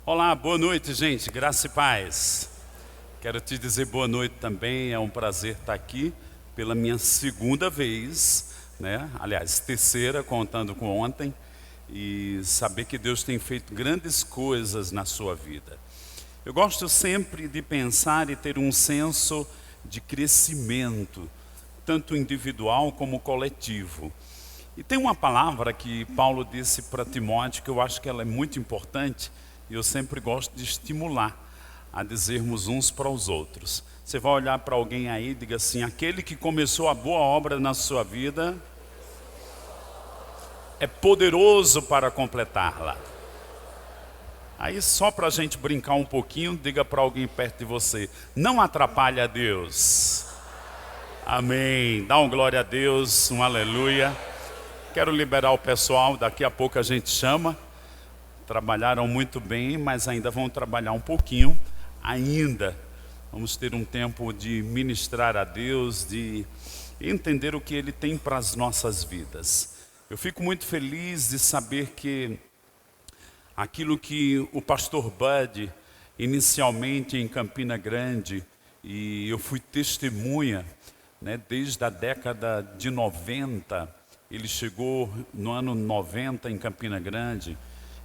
Olá, boa noite, gente, graça e paz. Quero te dizer boa noite também, é um prazer estar aqui pela minha segunda vez, né? Aliás, terceira, contando com ontem, e saber que Deus tem feito grandes coisas na sua vida. Eu gosto sempre de pensar e ter um senso de crescimento, tanto individual como coletivo. E tem uma palavra que Paulo disse para Timóteo que eu acho que ela é muito importante e eu sempre gosto de estimular a dizermos uns para os outros. Você vai olhar para alguém aí e diga assim: aquele que começou a boa obra na sua vida é poderoso para completá-la. Aí só para a gente brincar um pouquinho, diga para alguém perto de você: não atrapalhe a Deus. Amém. Dá um glória a Deus, um aleluia. Quero liberar o pessoal, daqui a pouco a gente chama. Trabalharam muito bem, mas ainda vão trabalhar um pouquinho. Ainda vamos ter um tempo de ministrar a Deus, de entender o que Ele tem para as nossas vidas. Eu fico muito feliz de saber que aquilo que o pastor Bud, inicialmente em Campina Grande, e eu fui testemunha, né, desde a década de 90, ele chegou no ano 90 em Campina Grande,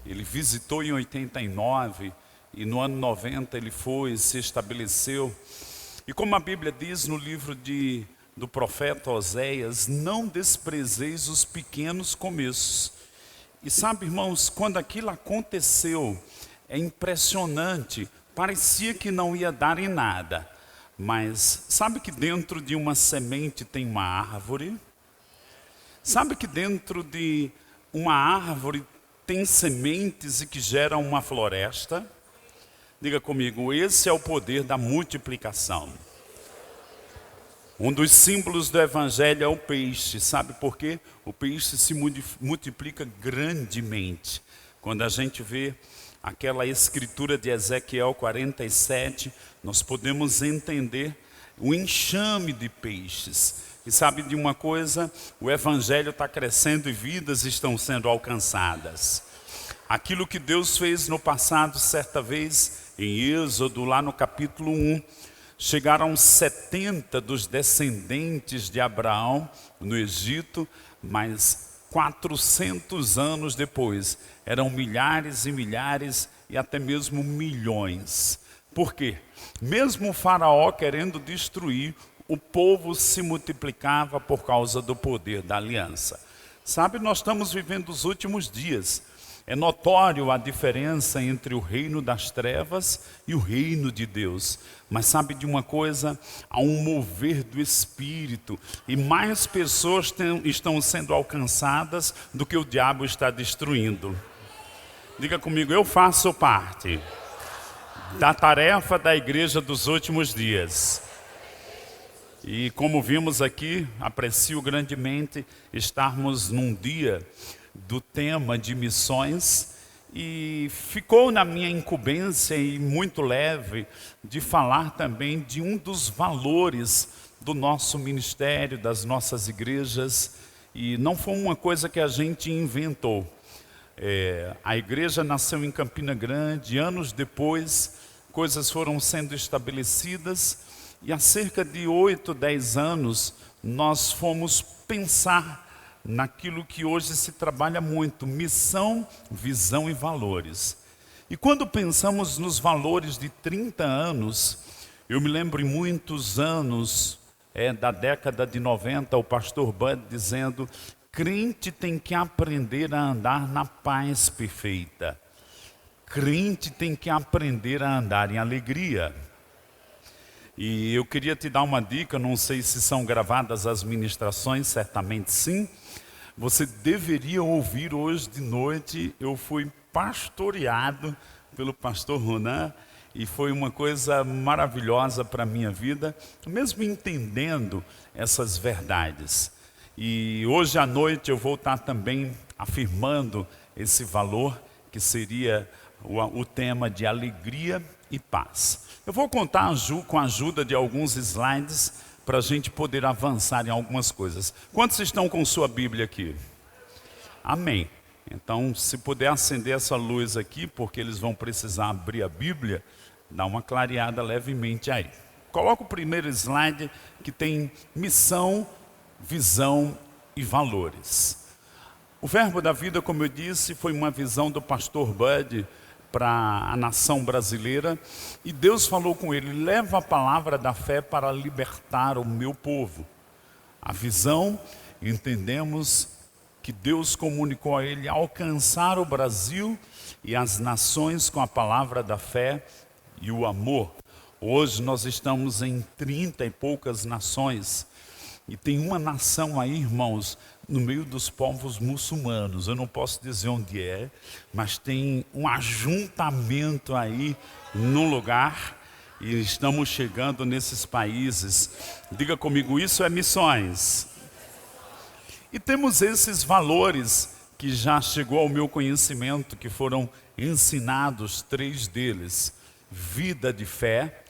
ele visitou em 89 e no ano 90 ele foi, se estabeleceu. E como a Bíblia diz no livro do profeta Oséias, não desprezeis os pequenos começos. E sabe, irmãos, quando aquilo aconteceu, é impressionante, parecia que não ia dar em nada. Mas sabe que dentro de uma semente tem uma árvore? Sabe que dentro de uma árvore tem sementes e que geram uma floresta? Diga comigo, esse é o poder da multiplicação. Um dos símbolos do evangelho é o peixe. Sabe por quê? O peixe se multiplica grandemente. Quando a gente vê aquela escritura de Ezequiel 47, nós podemos entender o enxame de peixes. E sabe de uma coisa? O evangelho está crescendo e vidas estão sendo alcançadas. Aquilo que Deus fez no passado, certa vez, em Êxodo, lá no capítulo 1, chegaram 70 dos descendentes de Abraão no Egito, mas 400 anos depois, eram milhares e milhares e até mesmo milhões. Por quê? Mesmo o faraó querendo destruir, o povo se multiplicava por causa do poder da aliança. Sabe, nós estamos vivendo os últimos dias. É notório a diferença entre o reino das trevas e o reino de Deus. Mas sabe de uma coisa? Há um mover do Espírito. E mais pessoas estão sendo alcançadas do que o diabo está destruindo. Diga comigo, eu faço parte da tarefa da igreja dos últimos dias. E como vimos aqui, aprecio grandemente estarmos num dia do tema de missões e ficou na minha incumbência e muito leve de falar também de um dos valores do nosso ministério, das nossas igrejas, e não foi uma coisa que a gente inventou. A igreja nasceu em Campina Grande, anos depois coisas foram sendo estabelecidas e há cerca de 8, 10 anos nós fomos pensar naquilo que hoje se trabalha muito, missão, visão e valores. E quando pensamos nos valores de 30 anos, eu me lembro em muitos anos, da década de 90, o pastor Bud dizendo, crente tem que aprender a andar na paz perfeita. Crente tem que aprender a andar em alegria. E eu queria te dar uma dica, não sei se são gravadas as ministrações, certamente sim. Você deveria ouvir hoje de noite, eu fui pastoreado pelo pastor Ronan e foi uma coisa maravilhosa para a minha vida, mesmo entendendo essas verdades. E hoje à noite eu vou estar também afirmando esse valor que seria o tema de alegria e paz. Eu vou contar com a ajuda de alguns slides para a gente poder avançar em algumas coisas. Quantos estão com sua Bíblia aqui? Amém. Então, se puder acender essa luz aqui, porque eles vão precisar abrir a Bíblia, dá uma clareada levemente aí. Coloca o primeiro slide que tem missão, visão e valores. O Verbo da Vida, como eu disse, foi uma visão do pastor Bud para a nação brasileira, e Deus falou com ele: leva a palavra da fé para libertar o meu povo. A visão, entendemos que Deus comunicou a ele alcançar o Brasil e as nações com a palavra da fé e o amor. Hoje nós estamos em 30 e poucas nações, e tem uma nação aí, irmãos, no meio dos povos muçulmanos. Eu não posso dizer onde é, mas tem um ajuntamento aí no lugar, e estamos chegando nesses países. Diga comigo, isso é missões. E temos esses valores que já chegou ao meu conhecimento, que foram ensinados, 3 deles: vida de fé,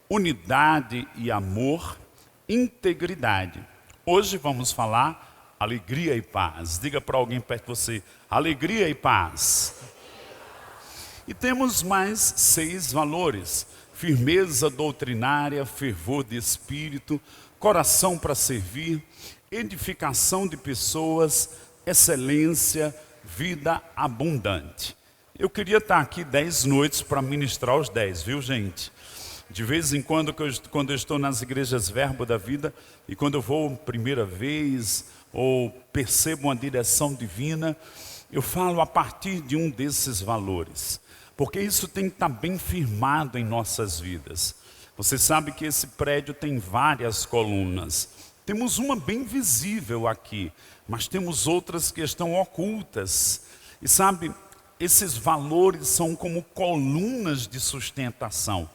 unidade e amor, integridade. Hoje vamos falar alegria e paz. Diga para alguém perto de você: alegria e paz. E temos mais 6 valores: firmeza doutrinária, fervor de espírito, coração para servir, edificação de pessoas, excelência, vida abundante. Eu queria estar aqui 10 noites para ministrar os 10, viu, gente? De vez em quando, quando eu estou nas igrejas Verbo da Vida, e quando eu vou primeira vez, ou percebo uma direção divina, eu falo a partir de um desses valores, porque isso tem que estar bem firmado em nossas vidas. Você sabe que esse prédio tem várias colunas. Temos uma bem visível aqui, mas temos outras que estão ocultas. E sabe, esses valores são como colunas de sustentação,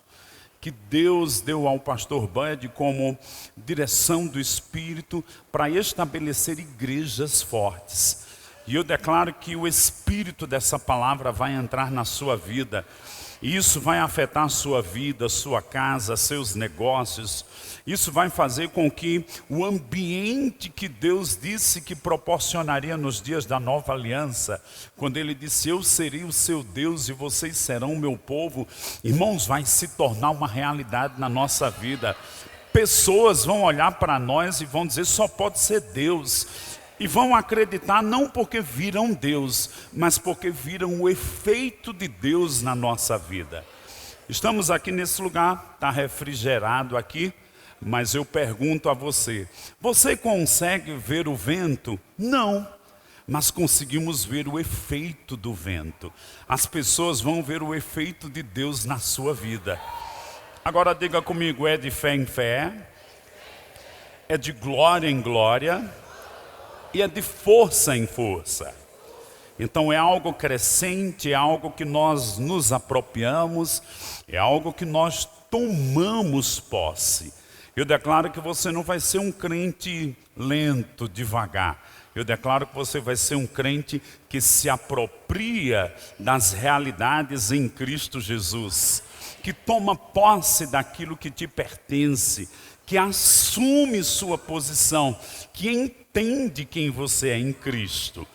que Deus deu ao pastor Bud como direção do Espírito para estabelecer igrejas fortes. E eu declaro que o Espírito dessa palavra vai entrar na sua vida. E isso vai afetar a sua vida, sua casa, seus negócios. Isso vai fazer com que o ambiente que Deus disse que proporcionaria nos dias da nova aliança, quando Ele disse: eu serei o seu Deus e vocês serão o meu povo, irmãos, vai se tornar uma realidade na nossa vida. Pessoas vão olhar para nós e vão dizer: só pode ser Deus. E vão acreditar não porque viram Deus, mas porque viram o efeito de Deus na nossa vida. Estamos aqui nesse lugar, está refrigerado aqui, mas eu pergunto a você: você consegue ver o vento? Não, mas conseguimos ver o efeito do vento. As pessoas vão ver o efeito de Deus na sua vida. Agora diga comigo: é de fé em fé, é de glória em glória, e é de força em força. Então é algo crescente, é algo que nós nos apropriamos, é algo que nós tomamos posse. Eu declaro que você não vai ser um crente lento, devagar. Eu declaro que você vai ser um crente que se apropria das realidades em Cristo Jesus, que toma posse daquilo que te pertence, que assume sua posição, que entende quem você é em Cristo.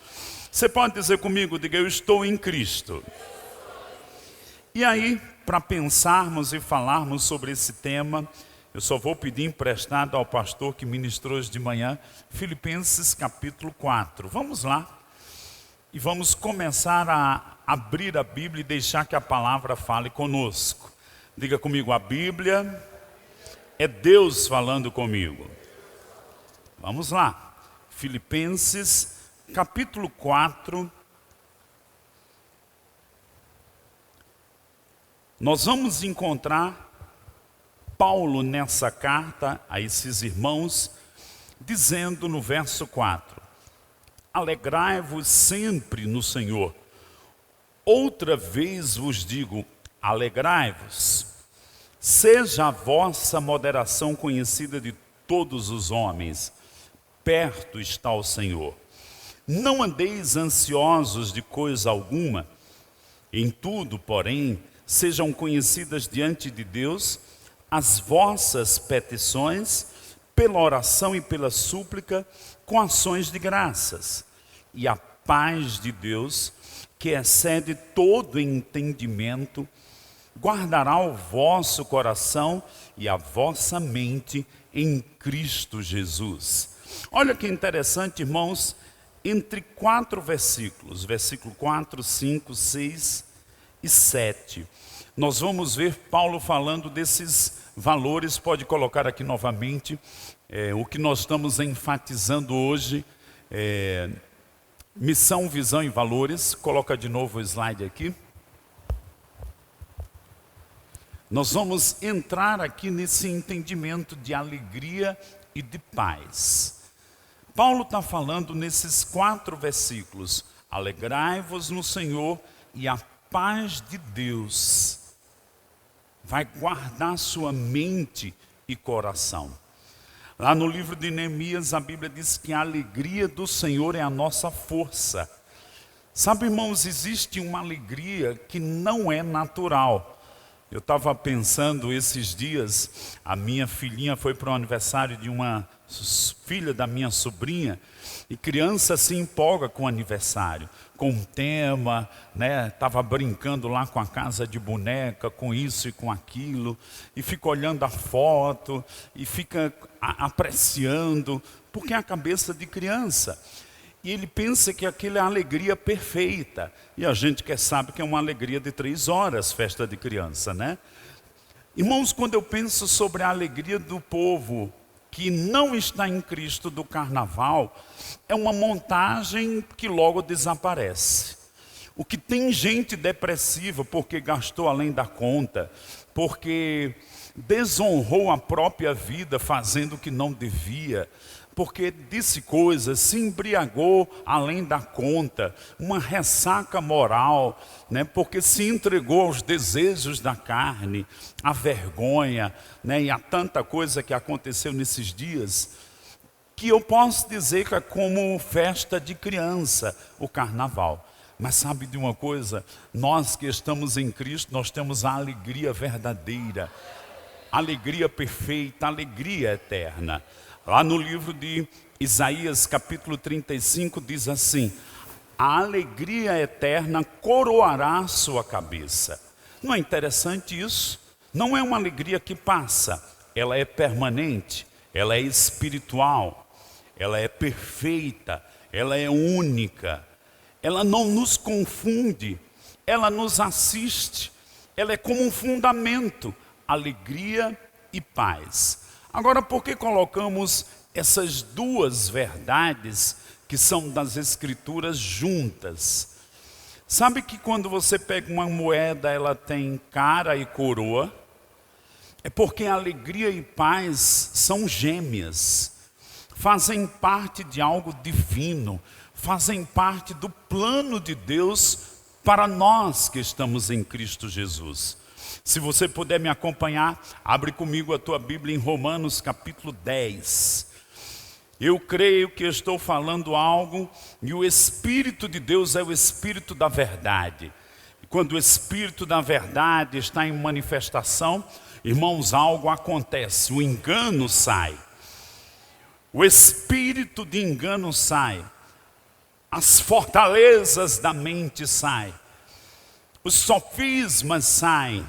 Você pode dizer comigo, diga: eu estou em Cristo. E aí, para pensarmos e falarmos sobre esse tema, eu só vou pedir emprestado ao pastor que ministrou hoje de manhã, Filipenses capítulo 4. Vamos lá. E vamos começar a abrir a Bíblia e deixar que a palavra fale conosco. Diga comigo: a Bíblia é Deus falando comigo. Vamos lá. Filipenses capítulo 4. Nós vamos encontrar Paulo nessa carta a esses irmãos, dizendo no verso 4: alegrai-vos sempre no Senhor. Outra vez vos digo, alegrai-vos. Seja a vossa moderação conhecida de todos os homens. Perto está o Senhor. Não andeis ansiosos de coisa alguma. Em tudo, porém, sejam conhecidas diante de Deus as vossas petições, pela oração e pela súplica, com ações de graças. E a paz de Deus, que excede todo entendimento, guardará o vosso coração e a vossa mente em Cristo Jesus. Olha que interessante, irmãos, entre 4 versículos, versículo 4, 5, 6 e 7, nós vamos ver Paulo falando desses valores. Pode colocar aqui novamente, o que nós estamos enfatizando hoje, missão, visão e valores. Coloca de novo o slide aqui. Nós vamos entrar aqui nesse entendimento de alegria e de paz. Paulo está falando nesses 4 versículos: alegrai-vos no Senhor, e a paz de Deus vai guardar sua mente e coração. Lá no livro de Neemias, a Bíblia diz que a alegria do Senhor é a nossa força. Sabe, irmãos, existe uma alegria que não é natural. Eu estava pensando esses dias, a minha filhinha foi para o aniversário de uma filha da minha sobrinha, e criança se empolga com o aniversário, com um tema, né? Estava brincando lá com a casa de boneca, com isso e com aquilo, e fica olhando a foto, e fica apreciando, porque é a cabeça de criança. E ele pensa que aquilo é a alegria perfeita. E a gente sabe que é uma alegria de 3 horas, festa de criança, né? Irmãos, quando eu penso sobre a alegria do povo que não está em Cristo do carnaval, é uma montagem que logo desaparece. O que tem gente depressiva porque gastou além da conta, porque desonrou a própria vida fazendo o que não devia, porque disse coisas, se embriagou além da conta, uma ressaca moral, né? Porque se entregou aos desejos da carne, à vergonha, né? E a tanta coisa que aconteceu nesses dias, que eu posso dizer que é como festa de criança, o carnaval. Mas sabe de uma coisa? Nós que estamos em Cristo, nós temos a alegria verdadeira, alegria perfeita, alegria eterna. Lá no livro de Isaías, capítulo 35, diz assim: a alegria eterna coroará a sua cabeça. Não é interessante isso? Não é uma alegria que passa, ela é permanente, ela é espiritual, ela é perfeita, ela é única, ela não nos confunde, ela nos assiste, ela é como um fundamento, alegria e paz. Agora, por que colocamos essas 2 verdades que são das Escrituras juntas? Sabe que quando você pega uma moeda, ela tem cara e coroa? É porque alegria e paz são gêmeas, fazem parte de algo divino, fazem parte do plano de Deus para nós que estamos em Cristo Jesus. Se você puder me acompanhar, abre comigo a tua Bíblia em Romanos capítulo 10. Eu creio que estou falando algo, e o Espírito de Deus é o Espírito da verdade. E quando o Espírito da verdade está em manifestação, irmãos, algo acontece, o engano sai. O espírito de engano sai. As fortalezas da mente saem. Os sofismas saem.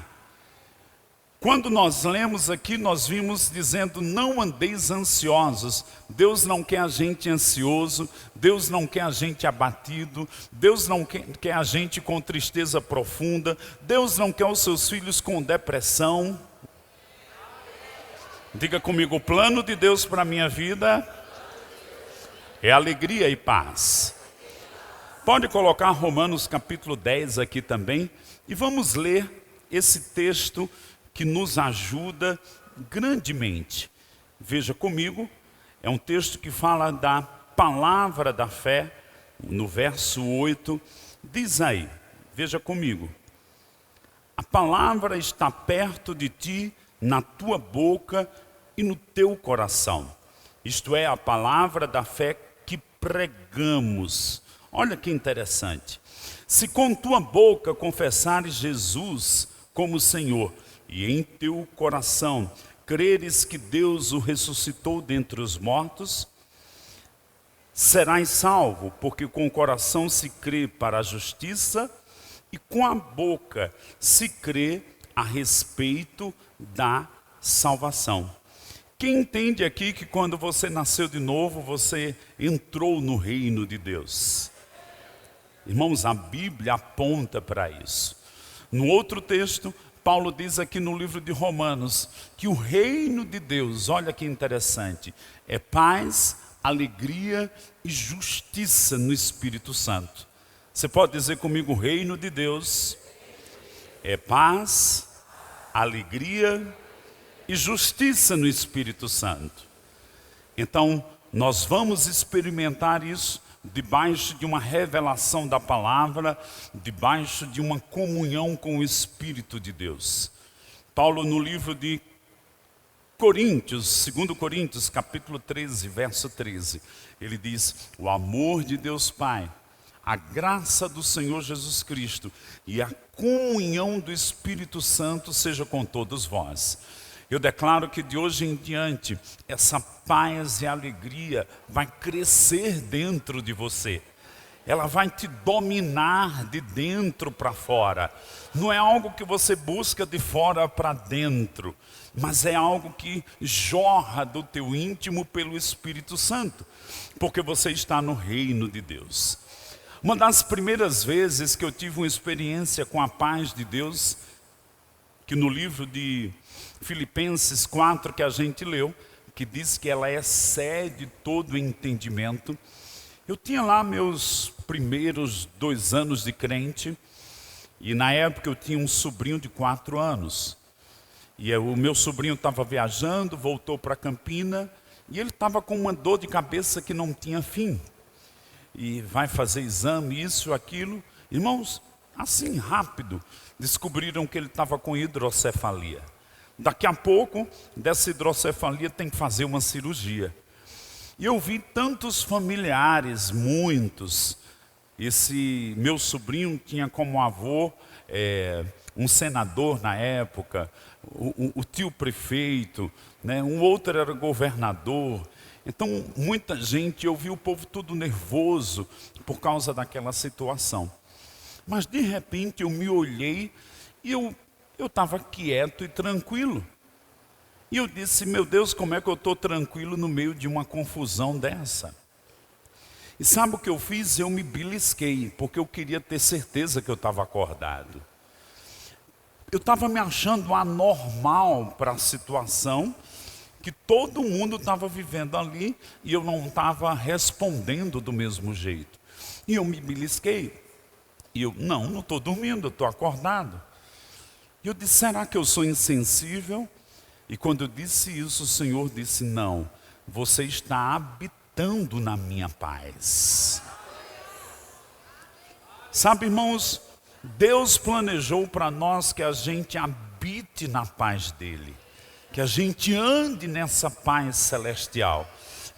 Quando nós lemos aqui, nós vimos dizendo: não andeis ansiosos. Deus não quer a gente ansioso, Deus não quer a gente abatido, Deus não quer a gente com tristeza profunda, Deus não quer os seus filhos com depressão. Diga comigo: o plano de Deus para a minha vida é alegria e paz. Pode colocar Romanos capítulo 10 aqui também, e vamos ler esse texto que nos ajuda grandemente. Veja comigo, é um texto que fala da palavra da fé, no verso 8, diz aí, veja comigo: a palavra está perto de ti, na tua boca e no teu coração. Isto é, a palavra da fé que pregamos. Olha que interessante. Se com tua boca confessares Jesus como Senhor, e em teu coração creres que Deus o ressuscitou dentre os mortos, serás salvo, porque com o coração se crê para a justiça e com a boca se crê a respeito da salvação. Quem entende aqui que quando você nasceu de novo, você entrou no reino de Deus? Irmãos, a Bíblia aponta para isso. No outro texto, Paulo diz aqui no livro de Romanos, que o reino de Deus, olha que interessante, é paz, alegria e justiça no Espírito Santo. Você pode dizer comigo, o reino de Deus é paz, alegria e justiça no Espírito Santo. Então, nós vamos experimentar isso debaixo de uma revelação da palavra, debaixo de uma comunhão com o Espírito de Deus. Paulo, no livro de Coríntios, 2 Coríntios, capítulo 13, verso 13, ele diz: o amor de Deus Pai, a graça do Senhor Jesus Cristo e a comunhão do Espírito Santo seja com todos vós. Eu declaro que de hoje em diante, essa paz e alegria vai crescer dentro de você. Ela vai te dominar de dentro para fora. Não é algo que você busca de fora para dentro, mas é algo que jorra do teu íntimo pelo Espírito Santo, porque você está no reino de Deus. Uma das primeiras vezes que eu tive uma experiência com a paz de Deus, que no livro de Filipenses 4 que a gente leu, que diz que ela excede todo o entendimento. Eu tinha lá meus primeiros 2 anos de crente, e na época eu tinha um sobrinho de 4 anos. E o meu sobrinho estava viajando, voltou para Campina, e ele estava com uma dor de cabeça que não tinha fim. E vai fazer exame, isso, aquilo. Irmãos, assim rápido, descobriram que ele estava com hidrocefalia. Daqui a pouco, dessa hidrocefalia tem que fazer uma cirurgia. E eu vi tantos familiares, muitos. Esse meu sobrinho tinha como avô um senador na época, o tio prefeito, né? Um outro era governador. Então, muita gente, eu vi o povo todo nervoso por causa daquela situação. Mas de repente eu me olhei e eu estava quieto e tranquilo. E eu disse, meu Deus, como é que eu estou tranquilo no meio de uma confusão dessa? E sabe o que eu fiz? Eu me belisquei, porque eu queria ter certeza que eu estava acordado. Eu estava me achando anormal para a situação, que todo mundo estava vivendo ali, e eu não estava respondendo do mesmo jeito. E eu me belisquei. E eu, não estou dormindo, eu estou acordado. E eu disse, será que eu sou insensível? E quando eu disse isso, o Senhor disse, não, você está habitando na minha paz. Sabe, irmãos, Deus planejou para nós que a gente habite na paz dEle, que a gente ande nessa paz celestial,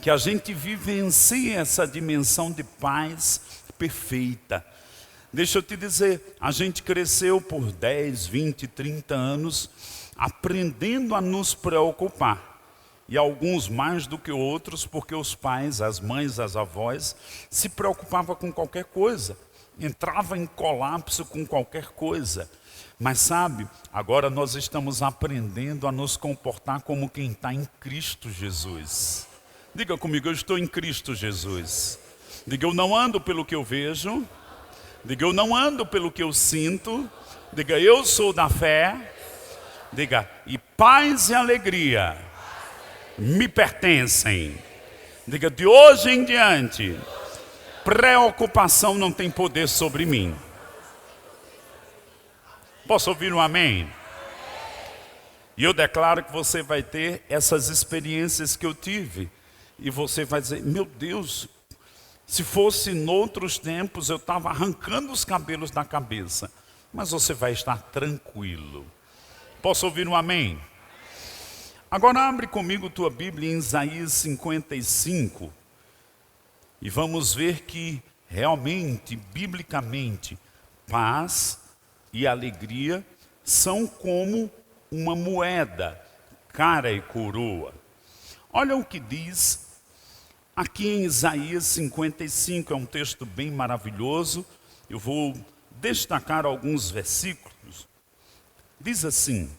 que a gente vivencie essa dimensão de paz perfeita. Deixa eu te dizer, a gente cresceu por 10, 20, 30 anos aprendendo a nos preocupar. E alguns mais do que outros, porque os pais, as mães, as avós se preocupavam com qualquer coisa. Entrava em colapso com qualquer coisa. Mas sabe, agora nós estamos aprendendo a nos comportar como quem está em Cristo Jesus. Diga comigo, eu estou em Cristo Jesus. Diga, eu não ando pelo que eu vejo. Diga, eu não ando pelo que eu sinto. Diga, eu sou da fé. Diga, e paz e alegria me pertencem. Diga, de hoje em diante, preocupação não tem poder sobre mim. Posso ouvir um amém? E eu declaro que você vai ter essas experiências que eu tive. E você vai dizer, meu Deus, se fosse em outros tempos, eu estava arrancando os cabelos da cabeça. Mas você vai estar tranquilo. Posso ouvir um amém? Agora abre comigo tua Bíblia em Isaías 55. E vamos ver que realmente, biblicamente, paz e alegria são como uma moeda, cara e coroa. Olha o que diz Aqui em Isaías 55, é um texto bem maravilhoso. Eu vou destacar alguns versículos. Diz assim: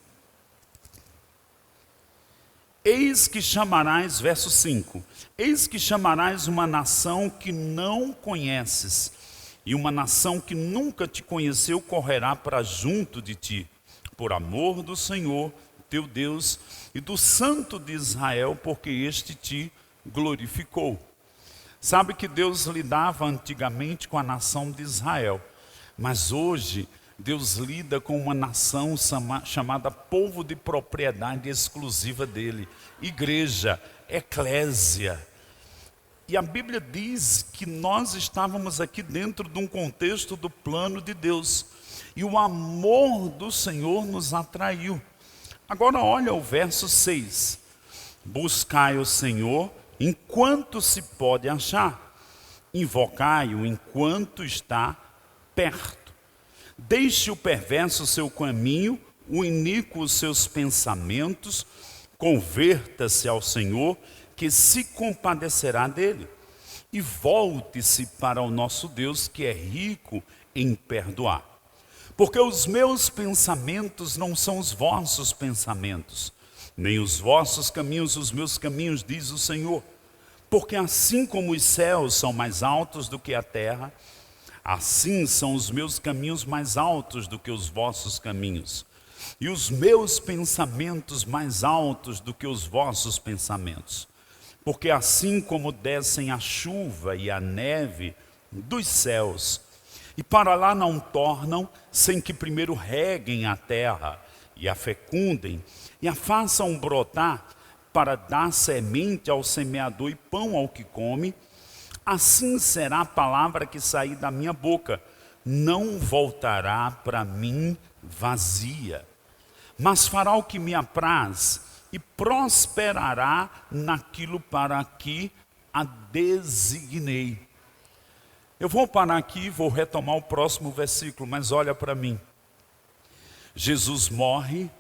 eis que chamarás, verso 5, eis que chamarás uma nação que não conheces, e uma nação que nunca te conheceu correrá para junto de ti, por amor do Senhor teu Deus e do Santo de Israel, porque este te glorificou. Sabe que Deus lidava antigamente com a nação de Israel, mas hoje Deus lida com uma nação chamada povo de propriedade exclusiva dele, igreja, eclésia. E a Bíblia diz que nós estávamos aqui dentro de um contexto do plano de Deus, e o amor do Senhor nos atraiu. Agora olha o verso 6, buscai o Senhor enquanto se pode achar, invocai-o enquanto está perto. Deixe o perverso o seu caminho, o iníquo os seus pensamentos, converta-se ao Senhor, que se compadecerá dele, e volte-se para o nosso Deus, que é rico em perdoar. Porque os meus pensamentos não são os vossos pensamentos, nem os vossos caminhos os meus caminhos, diz o Senhor. Porque assim como os céus são mais altos do que a terra, assim são os meus caminhos mais altos do que os vossos caminhos, e os meus pensamentos mais altos do que os vossos pensamentos. Porque assim como descem a chuva e a neve dos céus, e para lá não tornam, sem que primeiro reguem a terra, e a fecundem, e a façam brotar, para dar semente ao semeador e pão ao que come, assim será a palavra que sair da minha boca, não voltará para mim vazia, mas fará o que me apraz, e prosperará naquilo para que a designei. Eu vou parar aqui e vou retomar o próximo versículo, mas olha para mim. Jesus morre,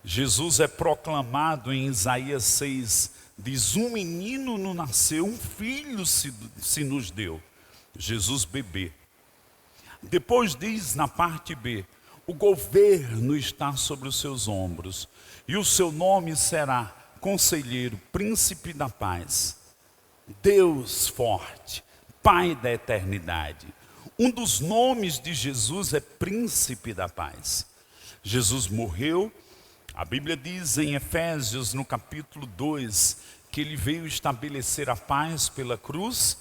Jesus é proclamado em Isaías 6, diz: um menino nos nasceu, um filho se nos deu, Jesus bebê. Depois diz na parte B, o governo está sobre os seus ombros, e o seu nome será Conselheiro, Príncipe da Paz, Deus forte, Pai da eternidade. Um dos nomes de Jesus é Príncipe da Paz. Jesus morreu. A Bíblia diz em Efésios, no capítulo 2, que ele veio estabelecer a paz pela cruz,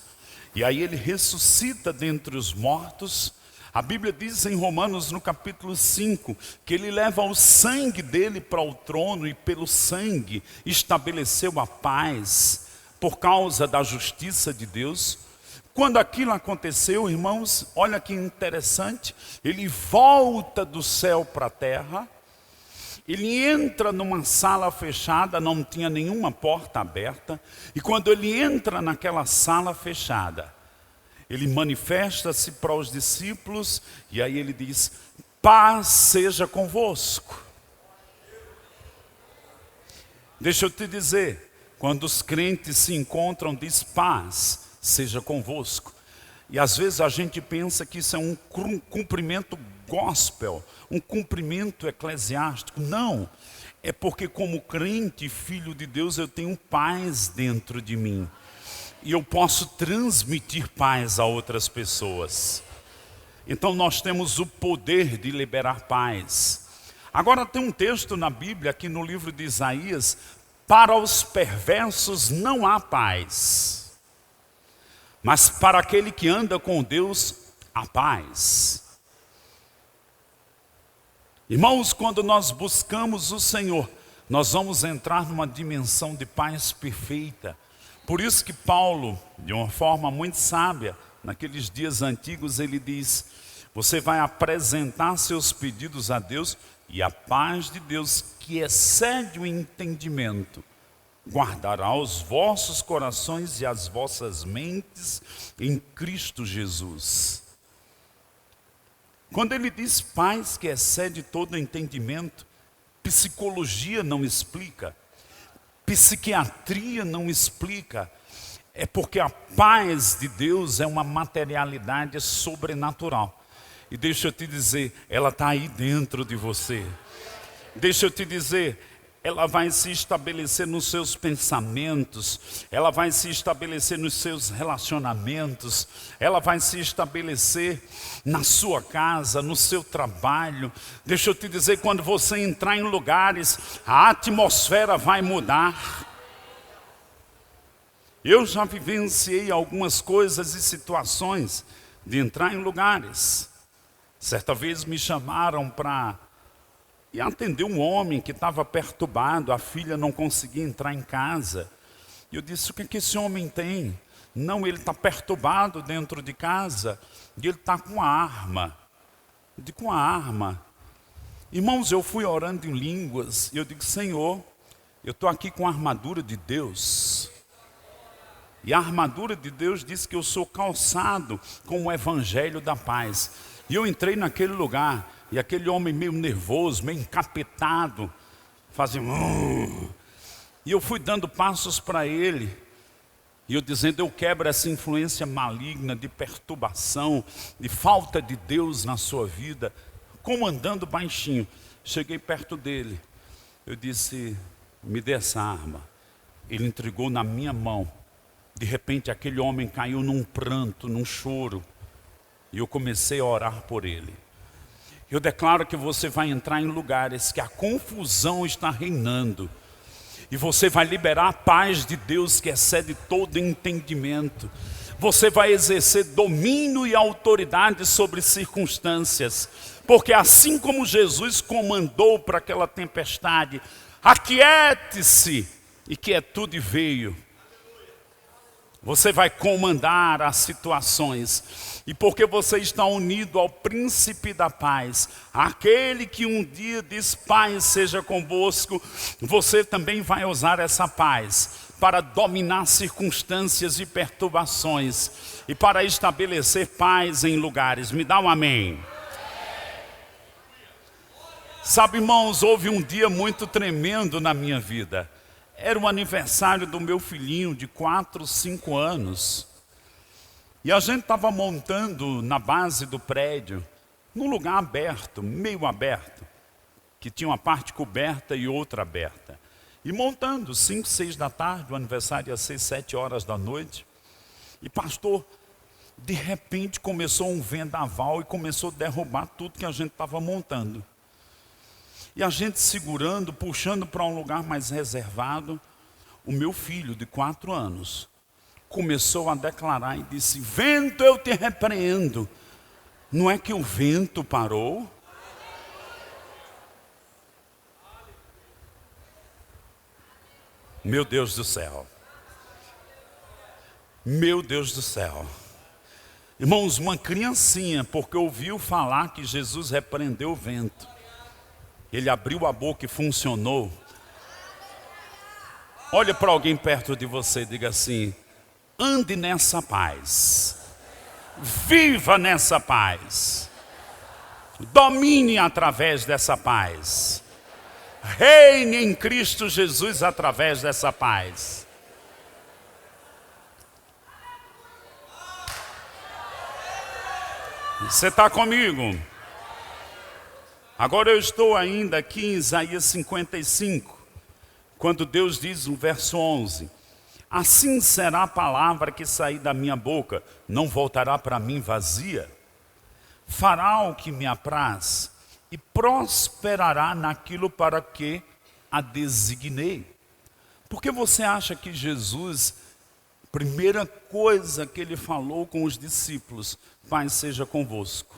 e aí ele ressuscita dentre os mortos. A Bíblia diz em Romanos, no capítulo 5, que ele leva o sangue dele para o trono, e pelo sangue estabeleceu a paz, por causa da justiça de Deus. Quando aquilo aconteceu, irmãos, olha que interessante, ele volta do céu para a terra. Ele entra numa sala fechada, não tinha nenhuma porta aberta, e quando ele entra naquela sala fechada, ele manifesta-se para os discípulos, e aí ele diz: paz seja convosco. Deixa eu te dizer, quando os crentes se encontram, diz: paz seja convosco. E às vezes a gente pensa que isso é um cumprimento gospel, um cumprimento eclesiástico. Não, é porque como crente, filho de Deus, eu tenho paz dentro de mim, e eu posso transmitir paz a outras pessoas. Então nós temos o poder de liberar paz. Agora tem um texto na Bíblia, aqui no livro de Isaías: para os perversos não há paz, mas para aquele que anda com Deus há paz. Irmãos, quando nós buscamos o Senhor, nós vamos entrar numa dimensão de paz perfeita. Por isso que Paulo, de uma forma muito sábia, naqueles dias antigos, ele diz: você vai apresentar seus pedidos a Deus, e a paz de Deus, que excede o entendimento, guardará os vossos corações e as vossas mentes em Cristo Jesus. Quando ele diz paz que excede todo entendimento, psicologia não explica, psiquiatria não explica, É porque a paz de Deus é uma materialidade sobrenatural. E deixa eu te dizer, ela está aí dentro de você. Deixa eu te dizer, ela vai se estabelecer nos seus pensamentos, ela vai se estabelecer nos seus relacionamentos, ela vai se estabelecer na sua casa, no seu trabalho. Deixa eu te dizer, quando você entrar em lugares, a atmosfera vai mudar. Eu já vivenciei algumas coisas e situações de entrar em lugares. Certa vez me chamaram para ir atender um homem que estava perturbado, a filha não conseguia entrar em casa. E eu disse, o que é que esse homem tem? Não, ele está perturbado dentro de casa e ele está com a arma. Eu digo, com a arma? Irmãos, eu fui orando em línguas e eu digo, Senhor, eu estou aqui com a armadura de Deus. E a armadura de Deus diz que eu sou calçado com o evangelho da paz. E eu entrei naquele lugar, e aquele homem meio nervoso, meio encapetado, fazia... E eu fui dando passos para ele, e eu dizendo, eu quebro essa influência maligna de perturbação, de falta de Deus na sua vida, comandando baixinho. Cheguei perto dele, eu disse, me dê essa arma. Ele entregou na minha mão. De repente aquele homem caiu num pranto, num choro. E eu comecei a orar por ele. Eu declaro que você vai entrar em lugares que a confusão está reinando. E você vai liberar a paz de Deus que excede todo entendimento. Você vai exercer domínio e autoridade sobre circunstâncias. Porque assim como Jesus comandou para aquela tempestade, aquiete-se, e quietude veio. Você vai comandar as situações. E porque você está unido ao príncipe da paz, aquele que um dia diz paz seja convosco, você também vai usar essa paz para dominar circunstâncias e perturbações e para estabelecer paz em lugares. Me dá um amém. Sabe, irmãos, houve um dia muito tremendo na minha vida. Era o aniversário do meu filhinho de 4, 5 anos. E a gente estava montando na base do prédio, num lugar aberto, meio aberto, que tinha uma parte coberta e outra aberta. E montando, 5, 6 da tarde, o aniversário ia ser 7 horas da noite. E pastor, de repente começou um vendaval e começou a derrubar tudo que a gente estava montando. E a gente segurando, puxando para um lugar mais reservado, o meu filho de 4 anos começou a declarar e disse, vento, eu te repreendo. Não é que o vento parou? Meu Deus do céu. Meu Deus do céu. Irmãos, uma criancinha, porque ouviu falar que Jesus repreendeu o vento. Ele abriu a boca e funcionou. Olha para alguém perto de você e diga assim, ande nessa paz. Viva nessa paz. Domine através dessa paz. Reine em Cristo Jesus através dessa paz. Você está comigo? Agora eu estou ainda aqui em Isaías 55, quando Deus diz no verso 11, assim será a palavra que sair da minha boca, não voltará para mim vazia, fará o que me apraz e prosperará naquilo para que a designei. Porque você acha que Jesus, primeira coisa que ele falou com os discípulos, paz seja convosco?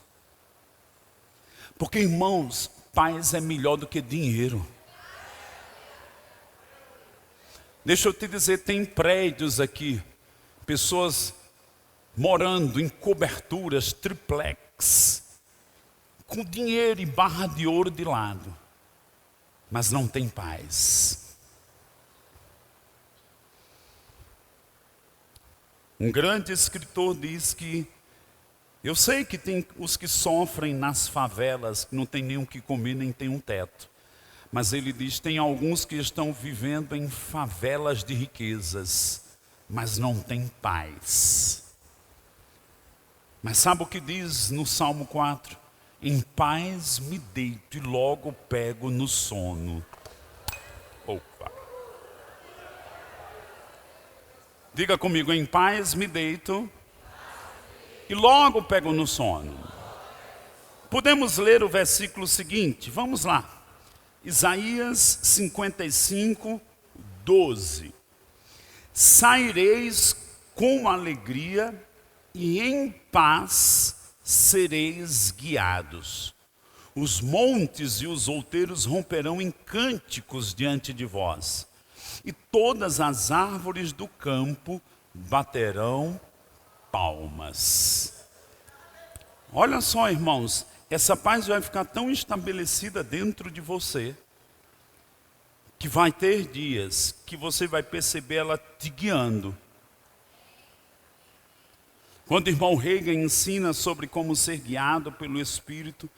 Porque, irmãos, paz é melhor do que dinheiro. Deixa eu te dizer, tem prédios aqui, pessoas morando em coberturas triplex, com dinheiro e barra de ouro de lado, mas não tem paz. Um grande escritor diz que, eu sei que tem os que sofrem nas favelas, que não tem nem o que comer, nem tem um teto. Mas ele diz, tem alguns que estão vivendo em favelas de riquezas, mas não tem paz. Mas sabe o que diz no Salmo 4? Em paz me deito e logo pego no sono. Opa! Diga comigo, em paz me deito e logo pego no sono. Podemos ler o versículo seguinte, vamos lá. Isaías 55, 12. Saireis com alegria e em paz sereis guiados. Os montes e os outeiros romperão em cânticos diante de vós, e todas as árvores do campo baterão palmas. Olha só, irmãos, essa paz vai ficar tão estabelecida dentro de você, que vai ter dias que você vai perceber ela te guiando. Quando o irmão Reagan ensina sobre como ser guiado pelo Espírito,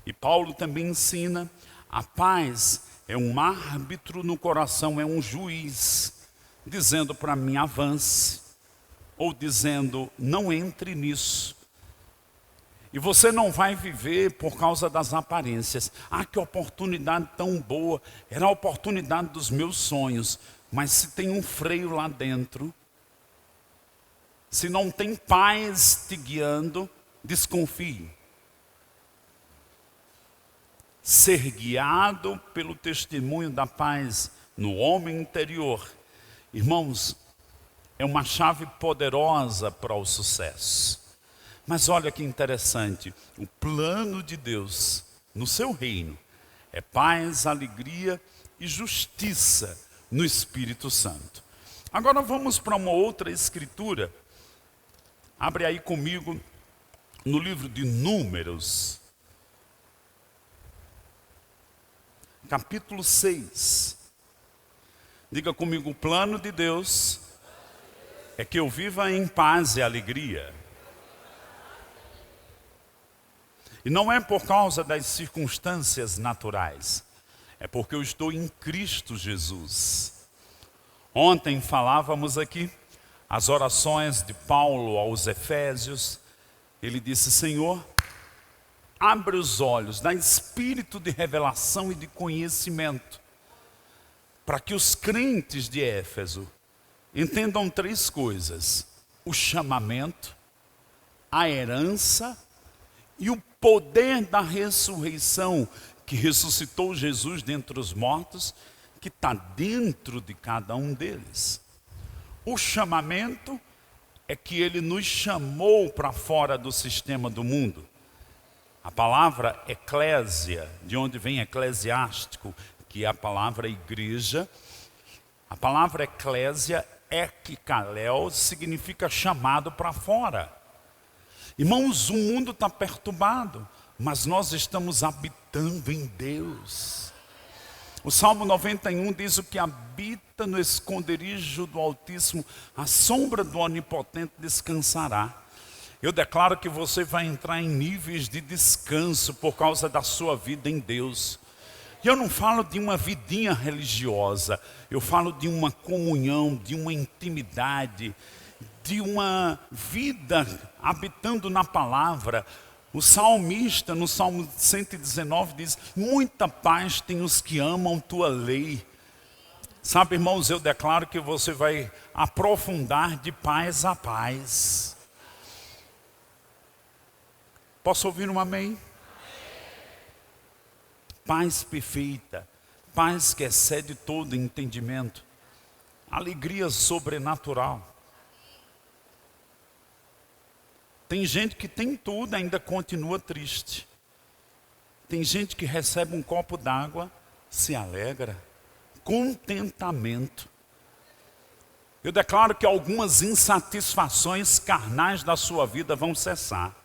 e Paulo também ensina, a paz é um árbitro no coração, é um juiz, dizendo para mim avance, ou dizendo não entre nisso. E você não vai viver por causa das aparências. Ah, que oportunidade tão boa, era a oportunidade dos meus sonhos, mas se tem um freio lá dentro, se não tem paz te guiando, desconfie. Ser guiado pelo testemunho da paz no homem interior, irmãos, é uma chave poderosa para o sucesso. Mas olha que interessante, o plano de Deus no seu reino é paz, alegria e justiça no Espírito Santo. Agora vamos para uma outra escritura. Abre aí comigo no livro de Números, capítulo 6. Diga comigo, o plano de Deus é que eu viva em paz e alegria. E não é por causa das circunstâncias naturais, é porque eu estou em Cristo Jesus. Ontem falávamos aqui as orações de Paulo aos Efésios. Ele disse, Senhor, abre os olhos, dá espírito de revelação e de conhecimento, para que os crentes de Éfeso entendam três coisas: o chamamento, a herança e o poder da ressurreição, que ressuscitou Jesus dentre os mortos, que está dentro de cada um deles. O chamamento é que ele nos chamou para fora do sistema do mundo. A palavra eclésia, de onde vem eclesiástico, que é a palavra igreja, a palavra eclésia, ekikalel, significa chamado para fora. Irmãos, o mundo está perturbado, mas nós estamos habitando em Deus. O Salmo 91 diz: o que habita no esconderijo do Altíssimo, a sombra do Onipotente descansará. Eu declaro que você vai entrar em níveis de descanso por causa da sua vida em Deus. E eu não falo de uma vidinha religiosa, eu falo de uma comunhão, de uma intimidade, de uma vida habitando na palavra. O salmista, no Salmo 119, diz: muita paz tem os que amam tua lei. Sabe, irmãos, eu declaro que você vai aprofundar de paz a paz. Posso ouvir um amém? Paz perfeita, paz que excede todo entendimento, alegria sobrenatural. Tem gente que tem tudo, ainda continua triste. Tem gente que recebe um copo d'água, se alegra. Contentamento. Eu declaro que algumas insatisfações carnais da sua vida vão cessar.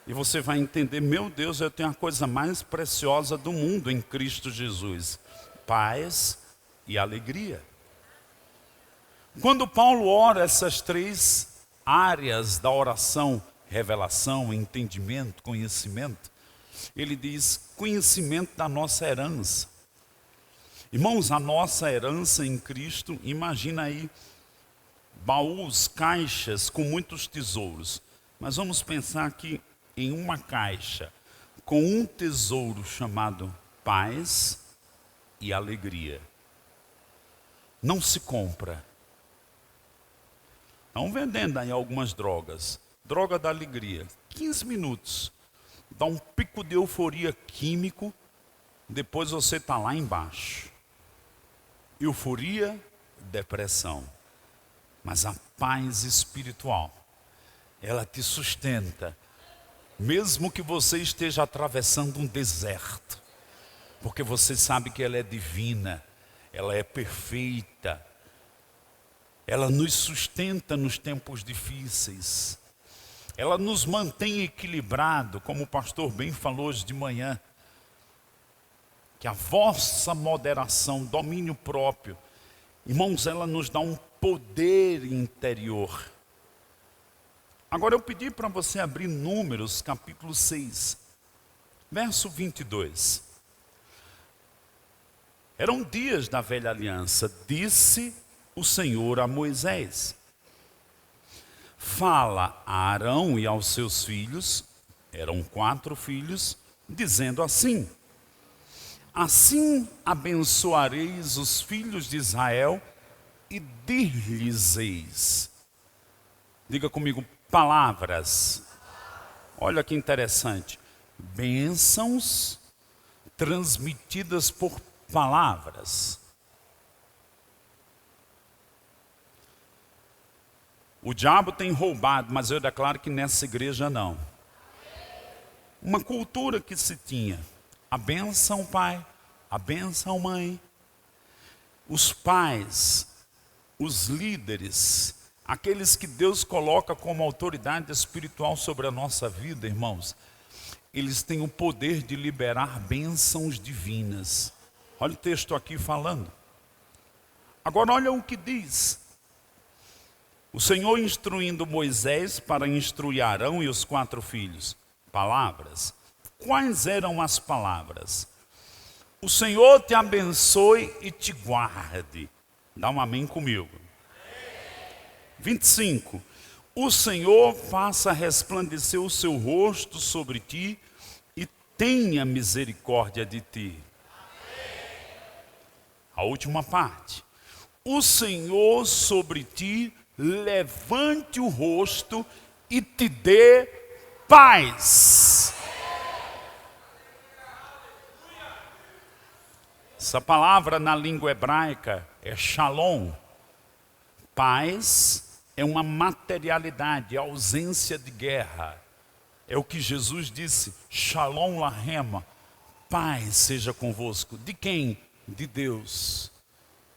E você vai entender, meu Deus, eu tenho a coisa mais preciosa do mundo em Cristo Jesus. Paz e alegria. Quando Paulo ora essas três áreas da oração, revelação, entendimento, conhecimento, ele diz conhecimento da nossa herança. Irmãos, a nossa herança em Cristo, imagina aí, baús, caixas com muitos tesouros. Mas vamos pensar aqui em uma caixa com um tesouro chamado paz e alegria. Não se compra. Estão vendendo aí algumas drogas. Droga da alegria. 15 minutos. Dá um pico de euforia químico. Depois você está lá embaixo. Euforia, depressão. Mas a paz espiritual, ela te sustenta. Mesmo que você esteja atravessando um deserto. Porque você sabe que ela é divina. Ela é perfeita. Ela nos sustenta nos tempos difíceis. Ela nos mantém equilibrado, como o pastor bem falou hoje de manhã. Que a vossa moderação, domínio próprio, irmãos, ela nos dá um poder interior. Agora eu pedi para você abrir Números, capítulo 6, verso 22. Eram dias da velha aliança, disse o Senhor a Moisés: fala a Arão e aos seus filhos, eram 4 filhos, dizendo assim: assim abençoareis os filhos de Israel e dir-lhes-eis. Diga comigo, palavras. Olha que interessante. Bênçãos transmitidas por palavras. O diabo tem roubado, mas eu declaro que nessa igreja não. Uma cultura que se tinha. A bênção pai, a bênção mãe. Os pais, os líderes, aqueles que Deus coloca como autoridade espiritual sobre a nossa vida, irmãos, eles têm o poder de liberar bênçãos divinas. Olha o texto aqui falando. Agora olha o que diz. O Senhor instruindo Moisés para instruir Arão e os 4 filhos. Palavras. Quais eram as palavras? O Senhor te abençoe e te guarde. Dá um amém comigo. 25. O Senhor faça resplandecer o seu rosto sobre ti e tenha misericórdia de ti. A última parte. O Senhor sobre ti levante o rosto e te dê paz. Essa palavra na língua hebraica é shalom. Paz é uma materialidade, ausência de guerra. É o que Jesus disse, shalom lahem, paz seja convosco. De quem? De Deus.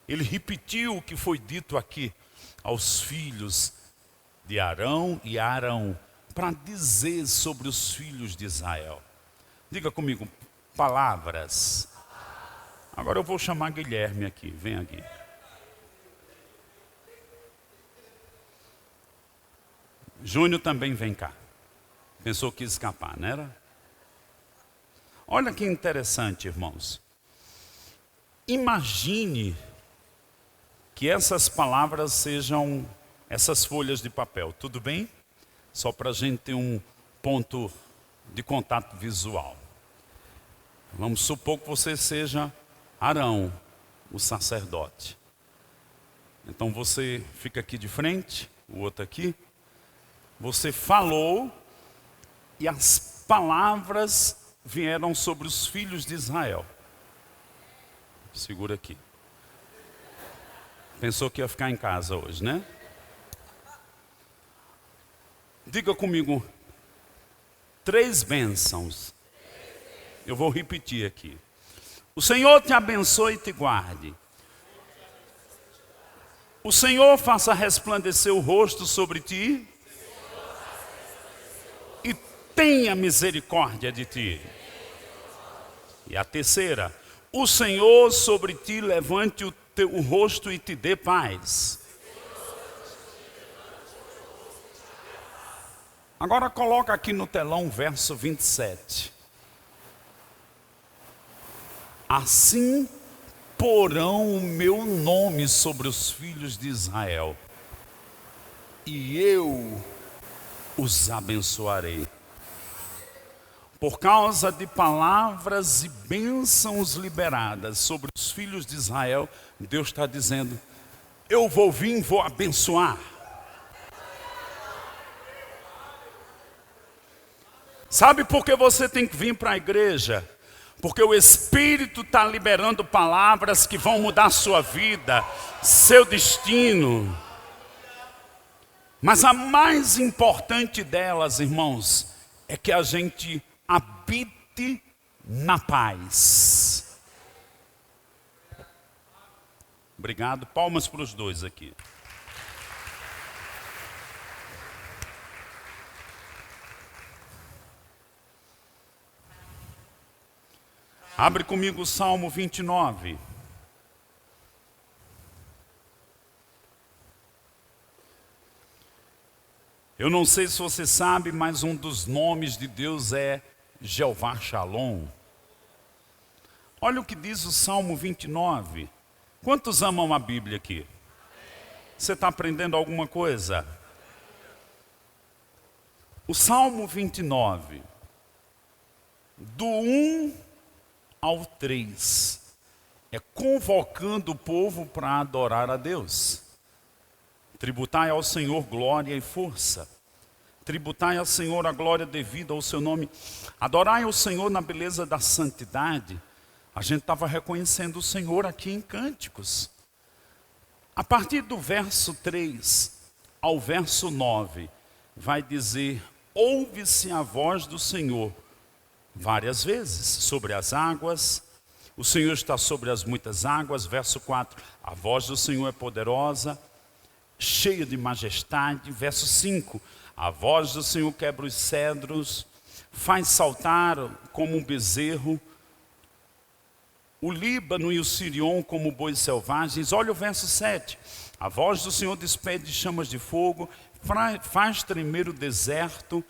Ele repetiu o que foi dito aqui aos filhos de Arão e Arão, para dizer sobre os filhos de Israel. Diga comigo, palavras. Agora eu vou chamar Guilherme aqui, vem aqui. Júnior também vem cá. Pensou que ia escapar, não era? Olha que interessante, irmãos. Imagine que essas palavras sejam essas folhas de papel, tudo bem? Só para a gente ter um ponto de contato visual. Vamos supor que você seja Arão, o sacerdote. Então você fica aqui de frente, o outro aqui. Você falou e as palavras vieram sobre os filhos de Israel. Segura aqui. Pensou que ia ficar em casa hoje, né? Diga comigo, 3 bênçãos. Eu vou repetir aqui. O Senhor te abençoe e te guarde. O Senhor faça resplandecer o rosto sobre ti e tenha misericórdia de ti. E a terceira, o Senhor sobre ti levante o teu rosto e te dê paz. Agora coloca aqui no telão o verso 27. Assim porão o meu nome sobre os filhos de Israel. e eu os abençoarei. Por causa de palavras e bênçãos liberadas sobre os filhos de Israel, Deus está dizendo: eu vou vir, vou abençoar. Sabe por que você tem que vir para a igreja? Porque o Espírito está liberando palavras que vão mudar a sua vida, seu destino. Mas a mais importante delas, irmãos, é que a gente habite na paz. Obrigado, palmas para os dois aqui. Abre comigo o Salmo 29. Eu não sei se você sabe, mas um dos nomes de Deus é Jeová Shalom. Olha o que diz o Salmo 29. Quantos amam a Bíblia aqui? Você está aprendendo alguma coisa? O Salmo 29, do 1 ao 3, é convocando o povo para adorar a Deus. Tributai ao Senhor glória e força. Tributai ao Senhor a glória devida ao seu nome. Adorai ao Senhor na beleza da santidade. A gente estava reconhecendo o Senhor aqui em cânticos. A partir do verso 3 ao verso 9, vai dizer: ouve-se a voz do Senhor várias vezes sobre as águas. O Senhor está sobre as muitas águas. Verso 4, a voz do Senhor é poderosa, cheia de majestade. Verso 5, a voz do Senhor quebra os cedros, faz saltar como um bezerro o Líbano e o Sirion como bois selvagens. Olha o verso 7, a voz do Senhor despede chamas de fogo, faz tremer o deserto.